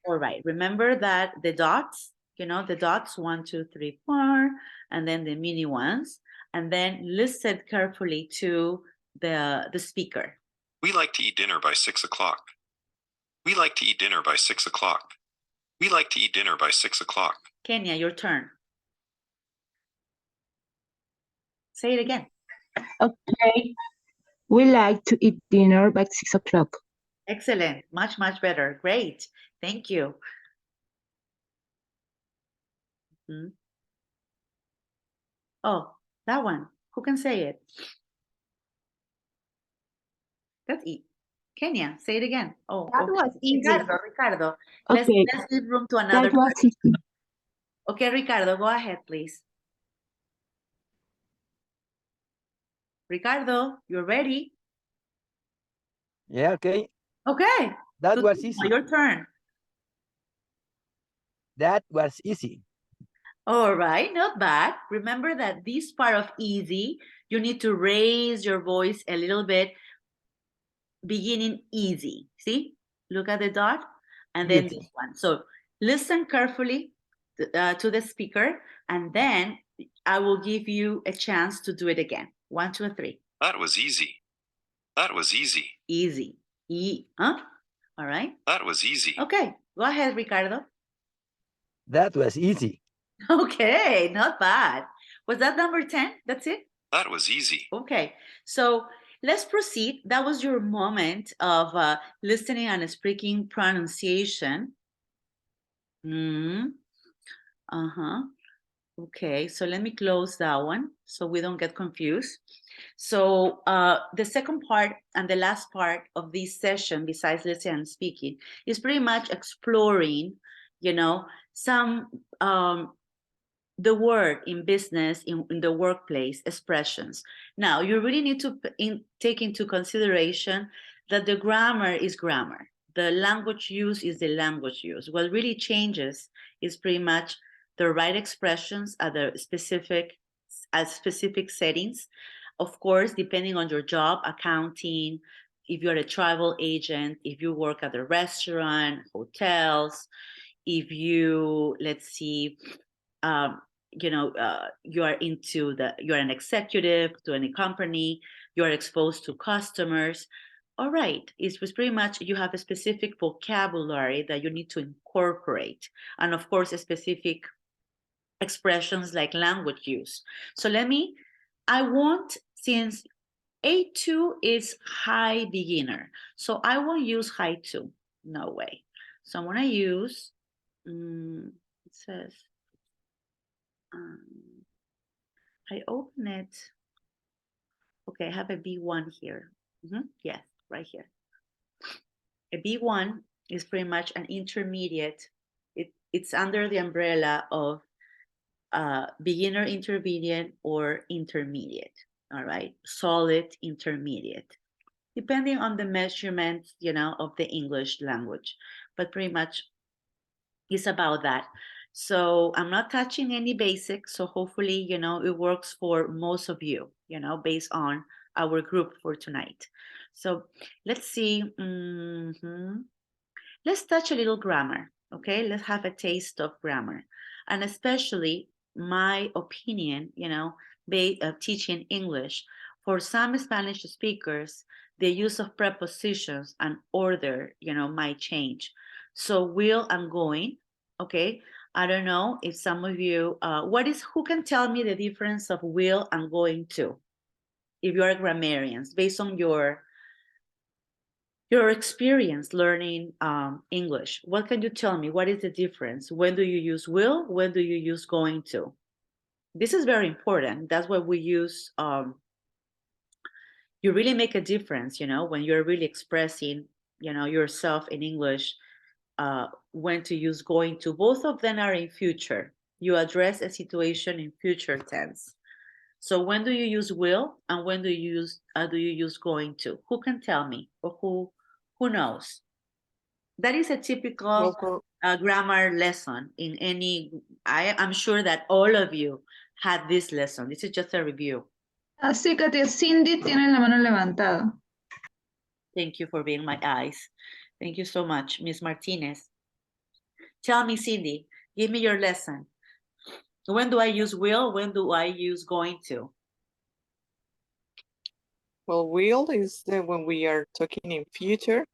Speaker 1: all right. Remember that the dots, the dots 1, 2, 3, 4, and then the mini ones, and then listen carefully to the speaker.
Speaker 7: We like to eat dinner by 6 o'clock. We like to eat dinner by 6 o'clock. We like to eat dinner by 6 o'clock.
Speaker 1: Kenya, your turn. Say it again.
Speaker 10: Okay. We like to eat dinner by 6 o'clock.
Speaker 1: Excellent. Much, much better. Great. Thank you. Mhm. Oh, that one. Who can say it? That's it. Kenya, say it again. Oh,
Speaker 9: That
Speaker 1: okay.
Speaker 9: was easy.
Speaker 1: Ricardo. Let's
Speaker 10: Okay.
Speaker 1: leave room to another
Speaker 10: That was
Speaker 1: person.
Speaker 10: easy.
Speaker 1: Okay, Ricardo, go ahead, please. Ricardo, you're ready?
Speaker 8: Yeah, okay.
Speaker 1: Okay.
Speaker 8: That was
Speaker 1: Tutima,
Speaker 8: easy.
Speaker 1: your turn.
Speaker 8: That was easy.
Speaker 1: All right, not bad. Remember that this part of easy, you need to raise your voice a little bit, beginning easy. See? Look at the dot and then
Speaker 8: Easy.
Speaker 1: this one. So listen carefully to the speaker, and then I will give you a chance to do it again. 1, 2, 3.
Speaker 7: That was easy. That was easy.
Speaker 1: Easy. Huh? All right.
Speaker 7: That was easy.
Speaker 1: Okay, go ahead, Ricardo.
Speaker 8: That was easy.
Speaker 1: Okay, not bad. Was that number 10? That's it?
Speaker 7: That was easy.
Speaker 1: Okay, so let's proceed. That was your moment of listening and speaking pronunciation. Uh-huh. Okay, so let me close that one so we don't get confused. So the second part and the last part of this session, besides listening and speaking, is pretty much exploring, some the word in business, in the workplace, expressions. Now, you really need to take into consideration that the grammar is grammar. The language use is the language use. What really changes is pretty much the right expressions at the specific settings. Of course, depending on your job, accounting, if you're a travel agent, if you work at a restaurant, hotels, if you, let's see, you're an executive to any company, you're exposed to customers. All right, it was pretty much you have a specific vocabulary that you need to incorporate, and of course, a specific expressions like language use. So since A2 is high beginner, so I won't use high 2, no way. So I'm gonna use, it says, I open it. Okay, I have a B1 here. Yes, right here. A B1 is pretty much an intermediate. It's under the umbrella of beginner, intermediate, or intermediate. All right, solid intermediate, depending on the measurements, of the English language. But pretty much it's about that. So I'm not touching any basics. So hopefully, it works for most of you, based on our group for tonight. So let's see. Let's touch a little grammar. Okay, let's have a taste of grammar. And especially my opinion, teaching English, for some Spanish speakers, the use of prepositions and order, might change. So will and going, okay? I don't know if some of you, who can tell me the difference of will and going to? If you're grammarians, based on your experience learning English, what can you tell me? What is the difference? When do you use will? When do you use going to? This is very important. That's what we use. You really make a difference, when you're really expressing, yourself in English, when to use going to. Both of them are in future. You address a situation in future tense. So when do you use will and when do you use going to? Who can tell me, or who knows? That is a typical grammar lesson in any. I'm sure that all of you had this lesson. This is just a review.
Speaker 3: Así que tía Cindy tiene la mano levantada.
Speaker 1: Thank you for being my eyes. Thank you so much, Miss Martinez. Tell me, Cindy, give me your lesson. When do I use will? When do I use going to?
Speaker 4: Well, will is when we are talking in future,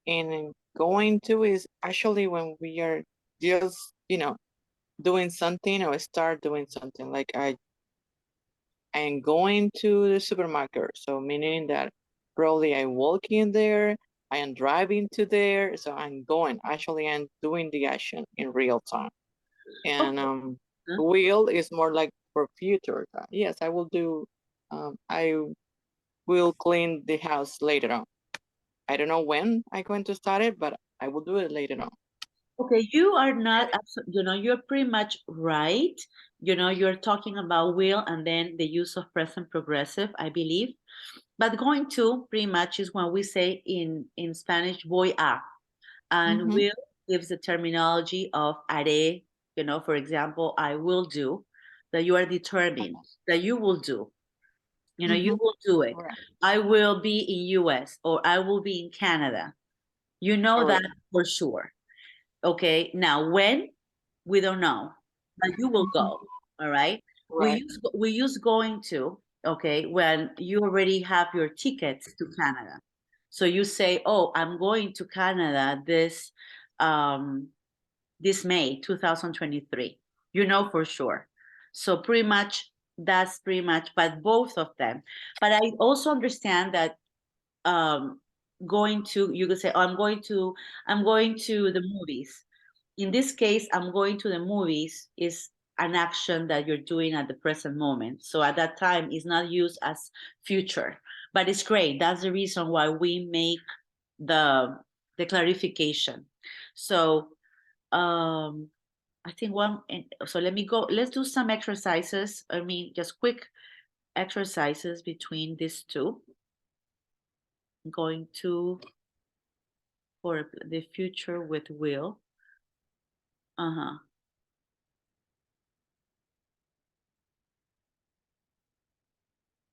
Speaker 4: and in going to is actually when we are just, doing something or start doing something. Like I am going to the supermarket, so meaning that probably I walk in there, I am driving to there, so I'm going. Actually, I'm doing the action in real time. And
Speaker 1: Huh?
Speaker 4: will is more like for future. Yes, I will do. I will clean the house later on. I don't know when I'm going to start it, but I will do it later on.
Speaker 1: Okay, you are not, you're pretty much right. You're talking about will and then the use of present progressive, I believe. But going to pretty much is when we say in Spanish, voy a. And
Speaker 4: Mhm.
Speaker 1: will gives the terminology of haré, for example, I will do, that you are determined, that you will do. You
Speaker 4: Mhm.
Speaker 1: will do it.
Speaker 4: Right.
Speaker 1: I will be in US or I will be in Canada. You know that
Speaker 4: Correct.
Speaker 1: for sure. Okay, now when, we don't know, but you will go, all right?
Speaker 4: Right.
Speaker 1: We use going to, okay, when you already have your tickets to Canada. So you say, oh, I'm going to Canada this May 2023. You know for sure. So pretty much that's pretty much, but both of them. But I also understand that going to, you could say, oh, I'm going to the movies. In this case, I'm going to the movies is an action that you're doing at the present moment. So at that time, it's not used as future, but it's great. That's the reason why we make the clarification. So I think so let me go, let's do some exercises. I mean, just quick exercises between these two. Going to for the future with will.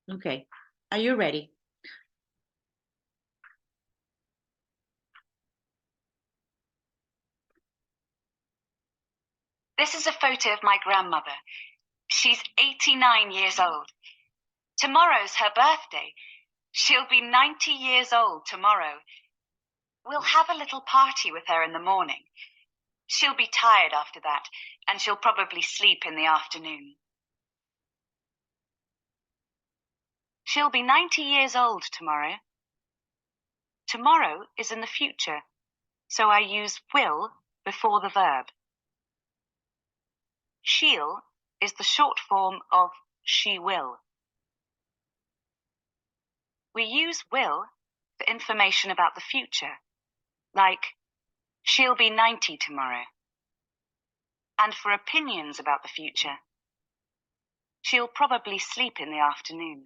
Speaker 1: Okay, are you ready?
Speaker 11: This is a photo of my grandmother. She's 89 years old. Tomorrow's her birthday. She'll be 90 years old tomorrow. We'll have a little party with her in the morning. She'll be tired after that, and she'll probably sleep in the afternoon. She'll be 90 years old tomorrow. Tomorrow is in the future, so I use will before the verb. She'll is the short form of she will. We use will for information about the future, like she'll be 90 tomorrow. And for opinions about the future, she'll probably sleep in the afternoon.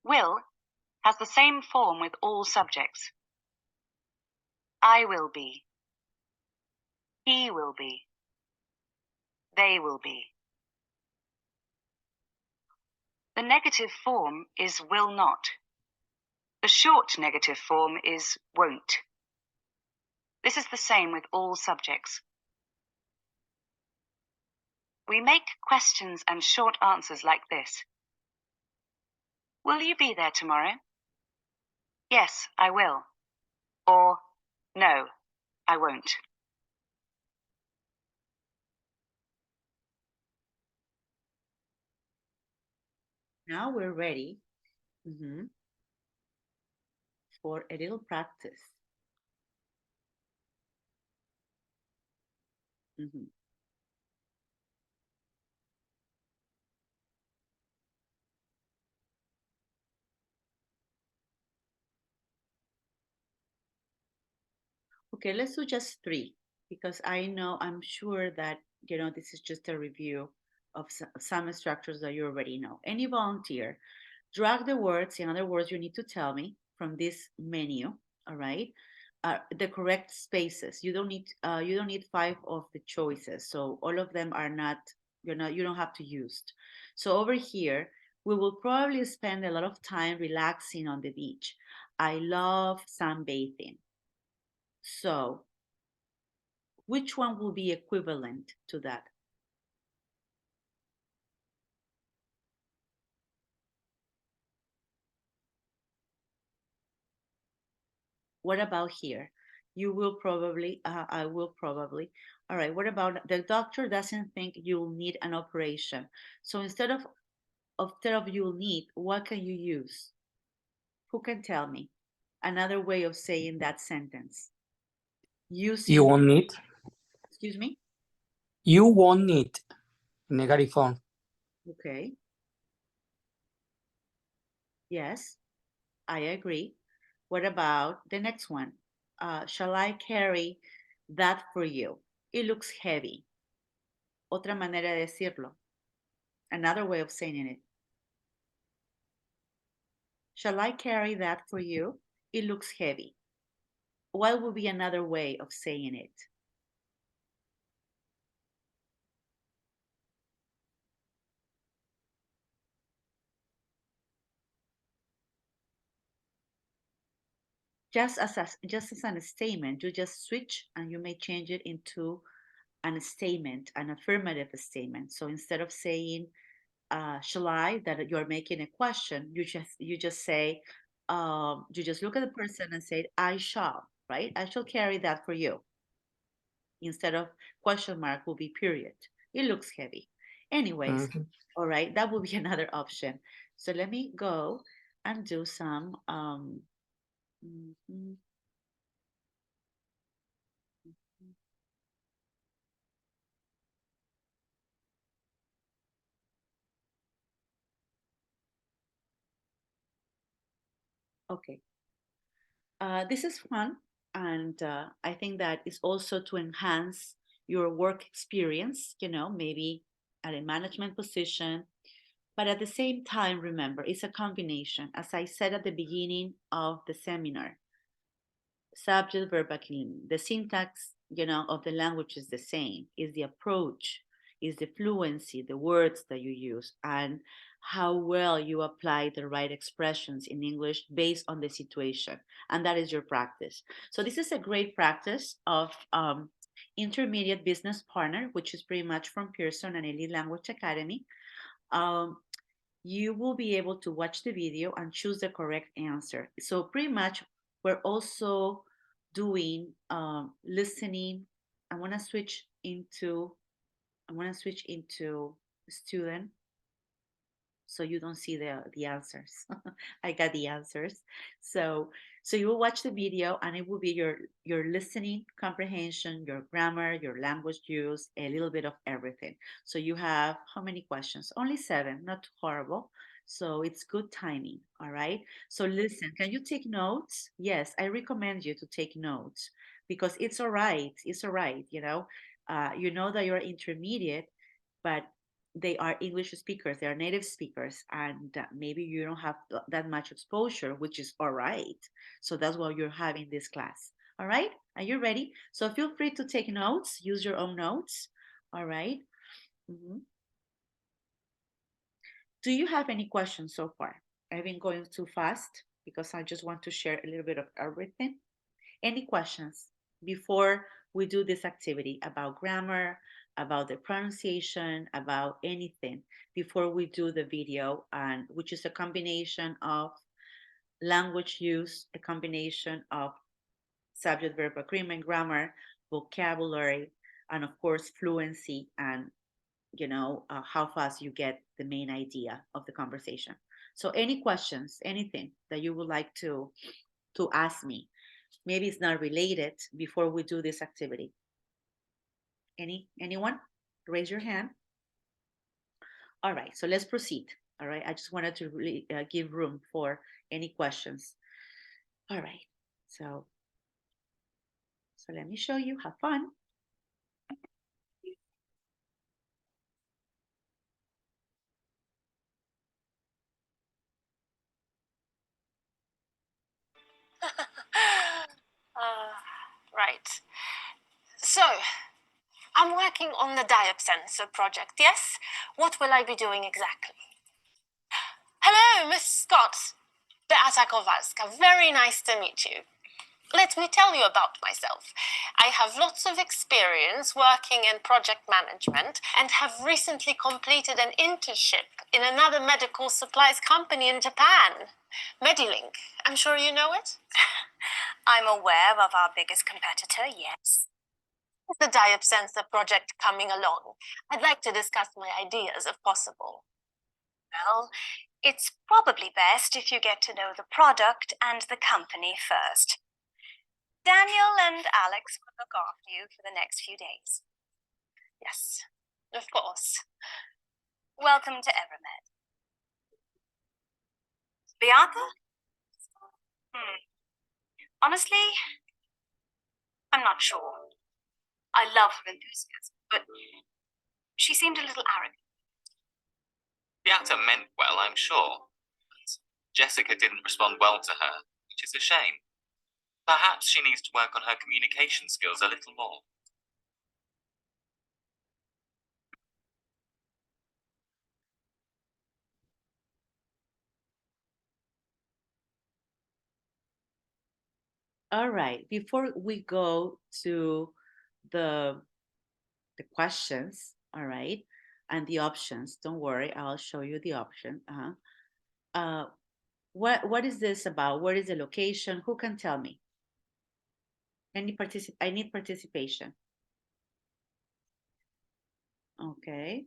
Speaker 11: Will has the same form with all subjects. I will be. He will be. They will be. The negative form is will not. The short negative form is won't. This is the same with all subjects. We make questions and short answers like this. Will you be there tomorrow? Yes, I will. Or, no, I won't.
Speaker 1: Now we're ready for a little practice. Okay, let's do just 3 because I'm sure that, this is just a review of some structures that you already know. Any volunteer, drag the words, in other words, you need to tell me from this menu, all right? The correct spaces. You don't need 5 of the choices, so all of them are not You know, you don't have to use. So over here, we will probably spend a lot of time relaxing on the beach. I love sunbathing. So which one will be equivalent to that? What about here? You will probably, I will probably. All right, what about the doctor doesn't think you'll need an operation. So instead of you'll need, what can you use? Who can tell me? Another way of saying that sentence. Using,
Speaker 5: You won't need.
Speaker 1: excuse me?
Speaker 5: You won't need. Negative form.
Speaker 1: Okay. Yes, I agree. What about the next one? Shall I carry that for you? It looks heavy. Otra manera de decirlo. Another way of saying it. Shall I carry that for you? It looks heavy. What would be another way of saying it? Just as an statement, you just switch and you may change it into an statement, an affirmative statement. So instead of saying, shall I, that you're making a question, you just say, you just look at the person and say, I shall, right? I shall carry that for you. Instead of question mark will be period. It looks heavy. Anyways, all right, that will be another option. So let me go and do some, okay. This is fun, and I think that is also to enhance your work experience, you know, maybe at a management position. But at the same time, remember, it's a combination. As I said at the beginning of the seminar, subject, verb, accumulative. The syntax, you know, of the language is the same. Is the approach, is the fluency, the words that you use, and how well you apply the right expressions in English based on the situation. And that is your practice. So this is a great practice of intermediate business partner, which is pretty much from Pearson and Elite Language Academy. You will be able to watch the video and choose the correct answer. So pretty much we're also doing listening. I want to switch into student so you don't see the answers. I got the answers. So you will watch the video and it will be your listening comprehension, your grammar, your language use, a little bit of everything. So you have how many questions? Only 7, not too horrible. So it's good timing, all right? So listen, can you take notes? Yes, I recommend you to take notes because it's all right. It's all right, you know that you're intermediate, but they are English speakers, they are native speakers, and maybe you don't have that much exposure, which is all right. So that's why you're having this class. All right, are you ready? So feel free to take notes, use your own notes. All right. Do you have any questions so far? I've been going too fast because I just want to share a little bit of everything. Any questions before we do this activity about grammar, about the pronunciation, about anything before we do the video, and which is a combination of language use, a combination of subject verb agreement, grammar, vocabulary, and of course fluency, and how fast you get the main idea of the conversation. So any questions, anything that you would like to ask me? Maybe it's not related before we do this activity. Anyone? Raise your hand. All right, so let's proceed. All right, I just wanted to really give room for any questions. All right, so let me show you. Have fun.
Speaker 12: Right. So I'm working on the diop sensor project, yes? What will I be doing exactly? Hello, Miss Scott. Beata Kowalska. Very nice to meet you. Let me tell you about myself. I have lots of experience working in project management and have recently completed an internship in another medical supplies company in Japan, Medilink. I'm sure you know it? I'm aware of our biggest competitor, yes. Is the diop sensor project coming along? I'd like to discuss my ideas if possible. Well, it's probably best if you get to know the product and the company first. Daniel and Alex will look after you for the next few days. Yes, of course. Welcome to Evermed. Beata? Honestly, I'm not sure. I love her enthusiasm, but she seemed a little arrogant.
Speaker 13: Beata meant well, I'm sure. But Jessica didn't respond well to her, which is a shame. Perhaps she needs to work on her communication skills a little more.
Speaker 1: All right, before we go to the questions, all right, and the options, don't worry, I'll show you the option. What is this about? Where is the location? Who can tell me? I need participation. Okay.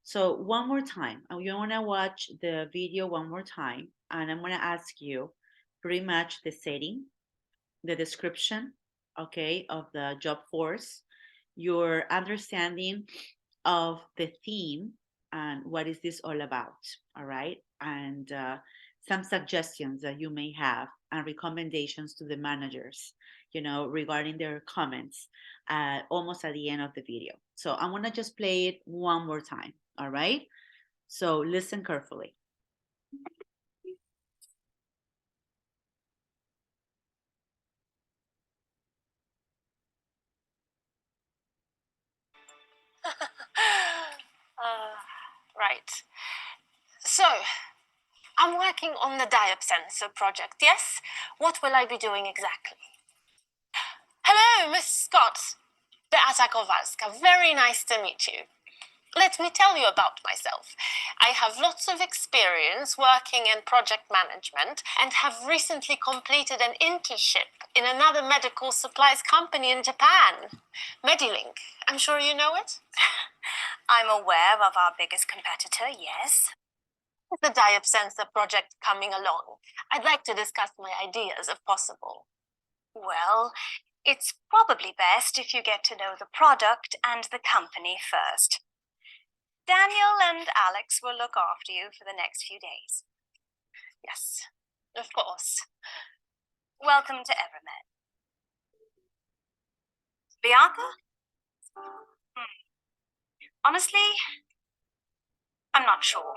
Speaker 1: So one more time, you want to watch the video one more time, and I'm going to ask you pretty much the setting, the description, okay, of the job force, your understanding of the theme and what is this all about, all right? And some suggestions that you may have and recommendations to the managers, you know, regarding their comments almost at the end of the video. So I'm gonna just play it one more time, all right? So listen carefully.
Speaker 12: Right. So, I'm working on the diop sensor project, yes? What will I be doing exactly? Hello, Miss Scott. Beata Kowalska. Very nice to meet you. Let me tell you about myself. I have lots of experience working in project management and have recently completed an internship in another medical supplies company in Japan, Medilink. I'm sure you know it? I'm aware of our biggest competitor, yes. Is the diop sensor project coming along? I'd like to discuss my ideas if possible. Well, it's probably best if you get to know the product and the company first. Daniel and Alex will look after you for the next few days. Yes, of course. Welcome to Evermed. Beata? Honestly, I'm not sure.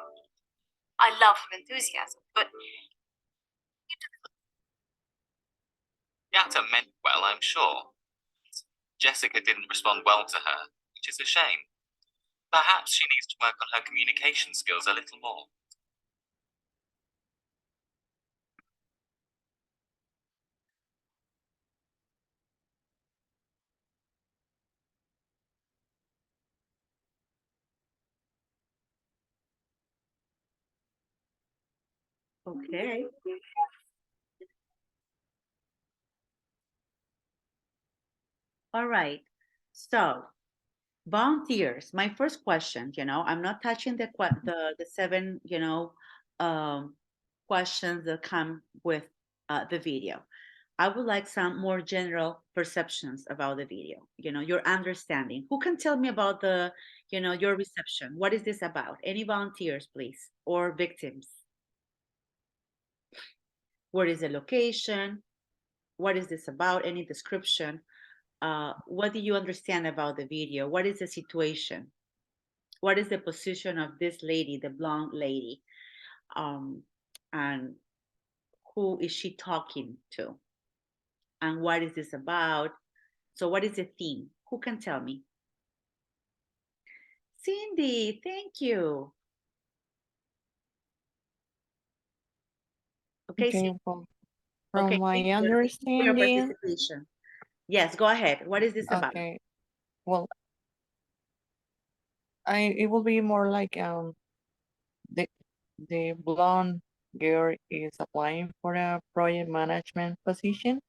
Speaker 12: I love her enthusiasm, but
Speaker 13: Beata meant well, I'm sure. But Jessica didn't respond well to her, which is a shame. Perhaps she needs to work on her communication skills a little more.
Speaker 1: Okay. All right. So volunteers, my first question, you know, I'm not touching the 7, you know, questions that come with the video. I would like some more general perceptions about the video, you know, your understanding. Who can tell me about the, you know, your reception? What is this about? Any volunteers, please, or victims? Where is the location? What is this about? Any description? What do you understand about the video? What is the situation? What is the position of this lady, the blonde lady? And who is she talking to? And what is this about? So what is the theme? Who can tell me? Cindy, thank you. Okay,
Speaker 4: Okay,
Speaker 1: Cindy.
Speaker 4: from
Speaker 1: Okay,
Speaker 4: my
Speaker 1: thank you. Thank you for your
Speaker 4: understanding,
Speaker 1: participation. Yes, go ahead. What is this about?
Speaker 4: okay, well, it will be more like the blonde girl is applying for a project management position.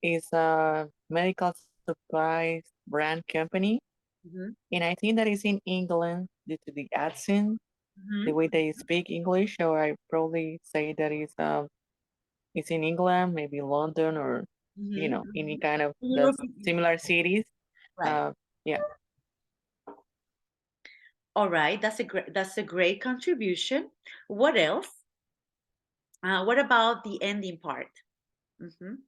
Speaker 4: It's a medical supplies brand company,
Speaker 1: Mhm,
Speaker 4: and I think that is in England due to the accent, the
Speaker 1: mhm,
Speaker 4: way they speak English. So I probably say that it's in England, maybe London, or
Speaker 1: mhm.
Speaker 4: any kind of
Speaker 1: Can you
Speaker 4: the
Speaker 1: repeat?
Speaker 4: similar cities.
Speaker 1: Right.
Speaker 4: Yeah.
Speaker 1: All right. That's a great contribution. What else? What about the ending part? Mhm.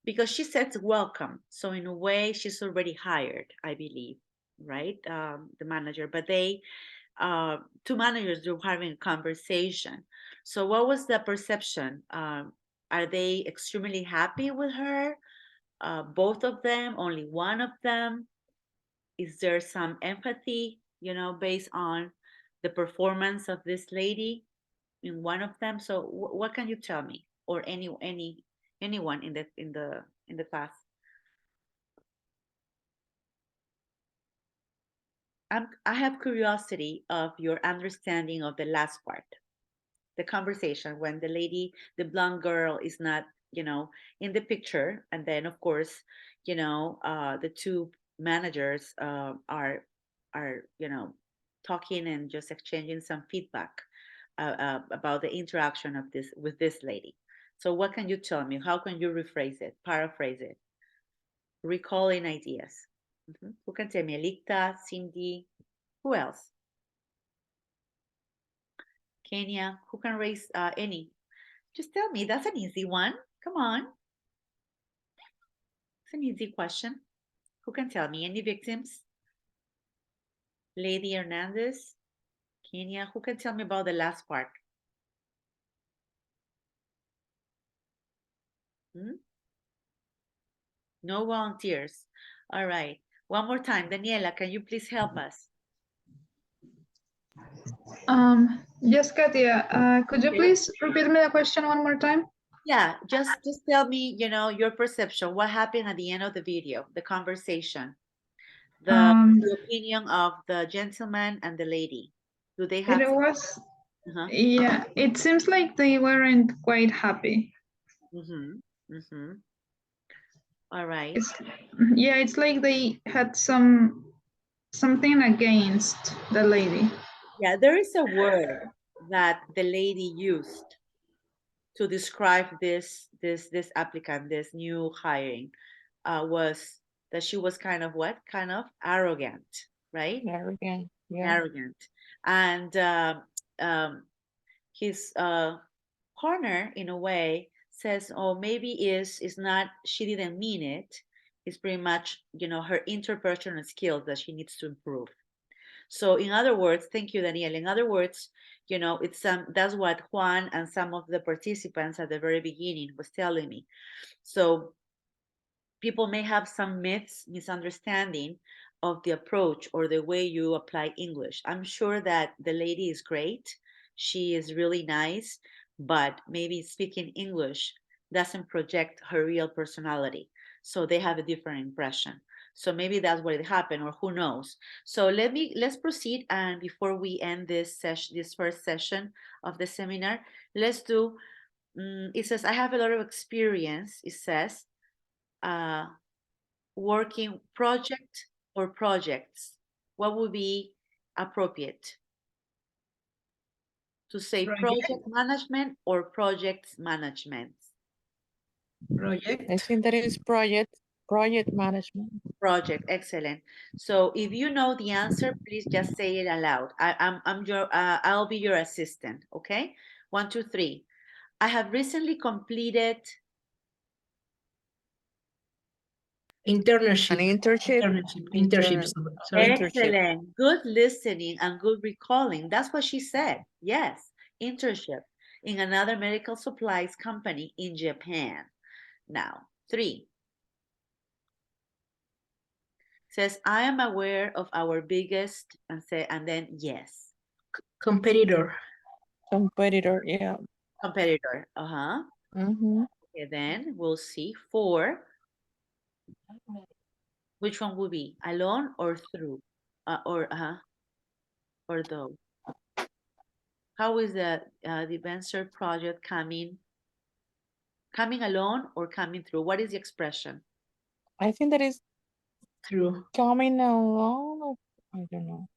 Speaker 1: Because she says welcome. So in a way, she's already hired, I believe, right? The manager, but two managers were having a conversation. So what was the perception? Are they extremely happy with her? Both of them, only one of them? Is there some empathy, based on the performance of this lady in one of them? So what can you tell me, or anyone in the class? I have curiosity of your understanding of the last part, the conversation when the blonde girl is not, in the picture, and then of course, the two managers are talking and just exchanging some feedback about the interaction of this with this lady. So what can you tell me? How can you rephrase it, paraphrase it, recalling ideas? Who can tell me? Elicta, Cindy, who else? Kenya, who can raise any? Just tell me. That's an easy one. Come on. It's an easy question. Who can tell me? Any victims? Lady Hernandez, Kenya, who can tell me about the last part? No volunteers. All right. One more time. Daniela, can you please help us?
Speaker 3: Yes, Katia, could you please repeat me the question one more time?
Speaker 1: Yeah, just tell me, your perception. What happened at the end of the video, the conversation, the opinion of the gentleman and the lady. Do they have?
Speaker 3: It was,
Speaker 1: Uh-huh.
Speaker 3: yeah, it seems like they weren't quite happy.
Speaker 1: All right.
Speaker 3: It's like they had something against the lady.
Speaker 1: Yeah, there is a word that the lady used to describe this applicant, this new hiring, was that she was kind of what? Kind of arrogant, right?
Speaker 4: Arrogant. Yeah.
Speaker 1: Arrogant. And his partner, in a way, says, oh, maybe is not, she didn't mean it. It's pretty much, her interpersonal skills that she needs to improve. So in other words, thank you, Daniel. In other words, it's that's what Juan and some of the participants at the very beginning was telling me. So people may have some myths, misunderstanding of the approach or the way you apply English. I'm sure that the lady is great. She is really nice, but maybe speaking English doesn't project her real personality. So they have a different impression. So maybe that's what happened, or who knows. So let's proceed. And before we end this session, this first session of the seminar, let's do, it says, I have a lot of experience, it says, working project or projects. What would be appropriate? To say project management or projects management?
Speaker 2: Project.
Speaker 4: I think that is project management.
Speaker 1: Project, excellent. So if you know the answer, please just say it aloud. I'll be your assistant, okay? 1, 2, 3. I have recently completed
Speaker 2: Internship.
Speaker 4: An internship.
Speaker 2: Internship. Sorry.
Speaker 1: Excellent. Good listening and good recalling. That's what she said. Yes, internship in another medical supplies company in Japan. Now, 3. Says, I am aware of our biggest, and then yes.
Speaker 2: Competitor.
Speaker 4: Competitor, yeah.
Speaker 1: Competitor, uh-huh.
Speaker 4: Mm-hmm.
Speaker 1: Okay, then we'll see 4. Which one will be, alone or through? Or though? How is the Venture project coming alone or coming through? What is the expression?
Speaker 4: I think that is
Speaker 2: Through.
Speaker 4: coming along. I don't know.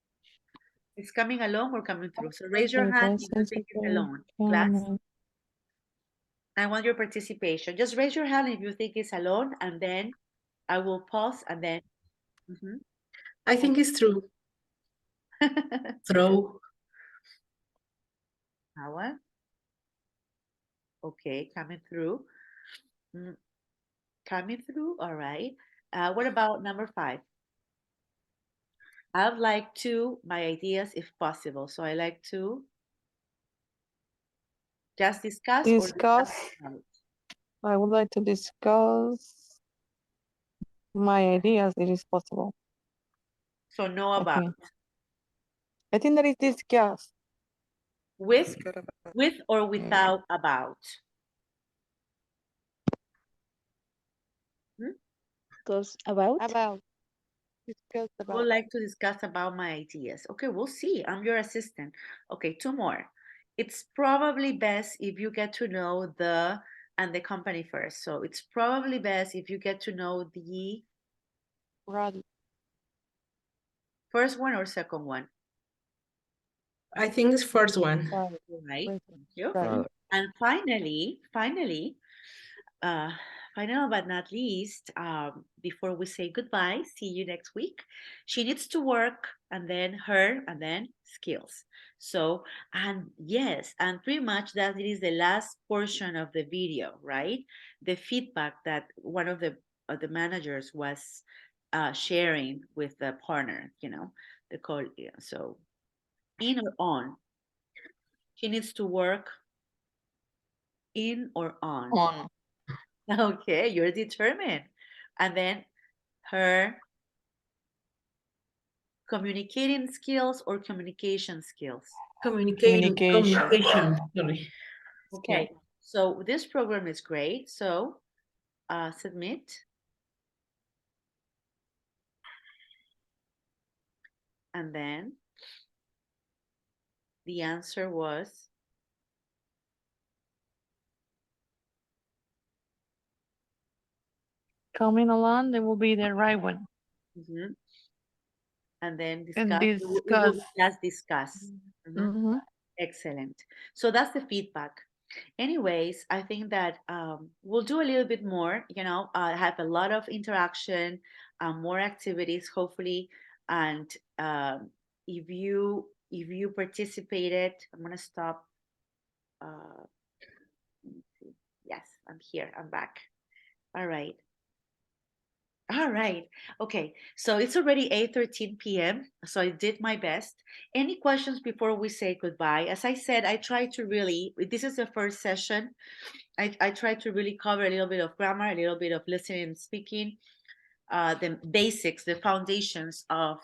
Speaker 1: It's coming along or coming through. So raise your hand if you think it's alone. Class, I want your participation. Just raise your hand if you think it's alone, and then I will pause, and then.
Speaker 2: I think it's true. Throw.
Speaker 1: How? Okay, coming through. Coming through, all right. What about number 5? I'd like to, my ideas if possible. So I like to just discuss.
Speaker 4: Discuss.
Speaker 1: Or
Speaker 4: I would like to discuss my ideas. It is possible.
Speaker 1: so know about.
Speaker 4: I think that is discuss.
Speaker 1: With or without about.
Speaker 6: Goes about.
Speaker 1: I would like to discuss about my ideas. Okay, we'll see. I'm your assistant. Okay, 2 more. It's probably best if you get to know the and the company first. So it's probably best if you get to know the first one or second one.
Speaker 2: I think it's first one.
Speaker 1: Right. Thank you.
Speaker 8: Product.
Speaker 1: And finally, final but not least, before we say goodbye, see you next week, she needs to work, and then her, and then skills. So, and yes, and pretty much that is the last portion of the video, right? The feedback that one of the managers was sharing with the partner, the call. So, in or on, she needs to work in or on.
Speaker 4: On.
Speaker 1: Okay, you're determined. And then her communicating skills or communication skills?
Speaker 2: Communication. Sorry.
Speaker 1: Okay, so this program is great. So submit. And then the answer was
Speaker 4: coming along, they will be the right one.
Speaker 1: And then
Speaker 4: And
Speaker 1: discuss. Just discuss. Excellent. So that's the feedback. Anyways, I think that we'll do a little bit more, have a lot of interaction, more activities, hopefully. And if you participated, I'm going to stop. Yes, I'm here. I'm back. All right. Okay. So it's already 8:13 p.m. So I did my best. Any questions before we say goodbye? As I said, I try to really, this is the first session. I try to really cover a little bit of grammar, a little bit of listening and speaking, the basics, the foundations of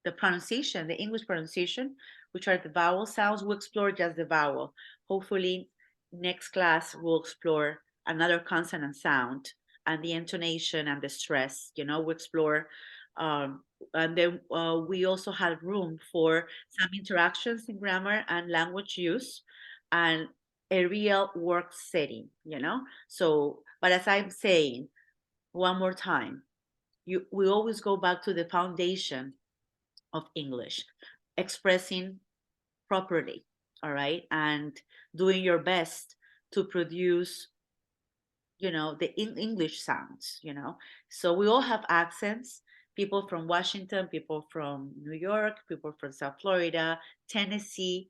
Speaker 1: the pronunciation, the English pronunciation, which are the vowel sounds. We'll explore just the vowel. Hopefully, next class we'll explore another consonant sound and the intonation and the stress. We'll explore. And then we also had room for some interactions in grammar and language use and a real work setting, So, but as I'm saying, one more time, we always go back to the foundation of English, expressing properly, all right, and doing your best to produce, the English sounds, So we all have accents. People from Washington, people from New York, people from South Florida, Tennessee,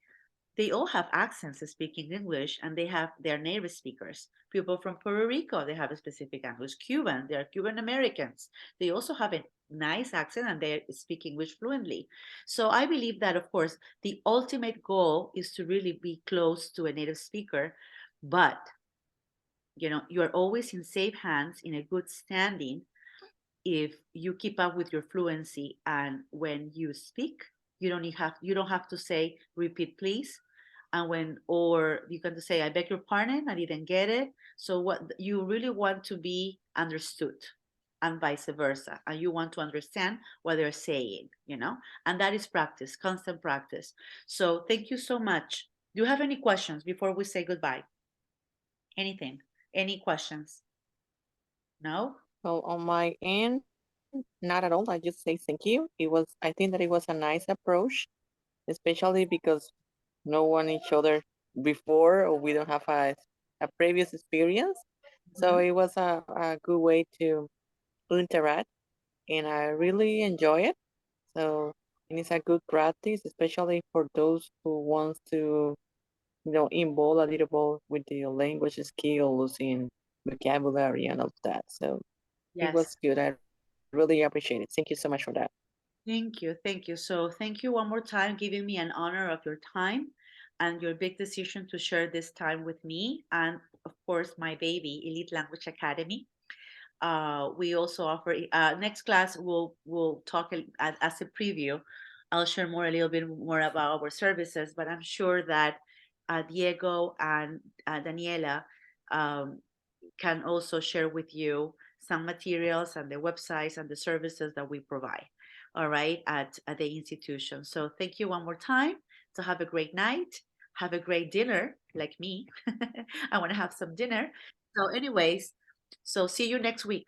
Speaker 1: they all have accents speaking English, and they have their native speakers. People from Puerto Rico, they have a specific English. Cuban, they are Cuban Americans. They also have a nice accent and they speak English fluently. So I believe that, of course, the ultimate goal is to really be close to a native speaker, but you're always in safe hands, in a good standing, if you keep up with your fluency, and when you speak, you don't have to say repeat please, and or you can say I beg your pardon, I didn't get it. So what you really want to be understood, and vice versa, and you want to understand what they're saying, and that is practice, constant practice. So thank you so much. Do you have any questions before we say goodbye? Anything? Any questions? No?
Speaker 4: Well, on my end, not at all. I just say thank you. I think that it was a nice approach, especially because no one each other before, or we don't have a previous experience. So it was a good way to interact, and I really enjoy it. So it's a good practice, especially for those who wants to, involve a little bit with the language skills and vocabulary and all that. So it
Speaker 1: Yes.
Speaker 4: was good. I really appreciate it. Thank you so much for that.
Speaker 1: Thank you. Thank you. So thank you one more time, giving me an honor of your time and your big decision to share this time with me. And of course, my baby, Elite Language Academy. We also offer, next class, we'll talk as a preview. I'll share a little bit more about our services, but I'm sure that Diego and Daniela can also share with you some materials and the websites and the services that we provide, all right, at the institution. So thank you one more time. So have a great night. Have a great dinner, like me. I want to have some dinner. So anyways, so see you next week.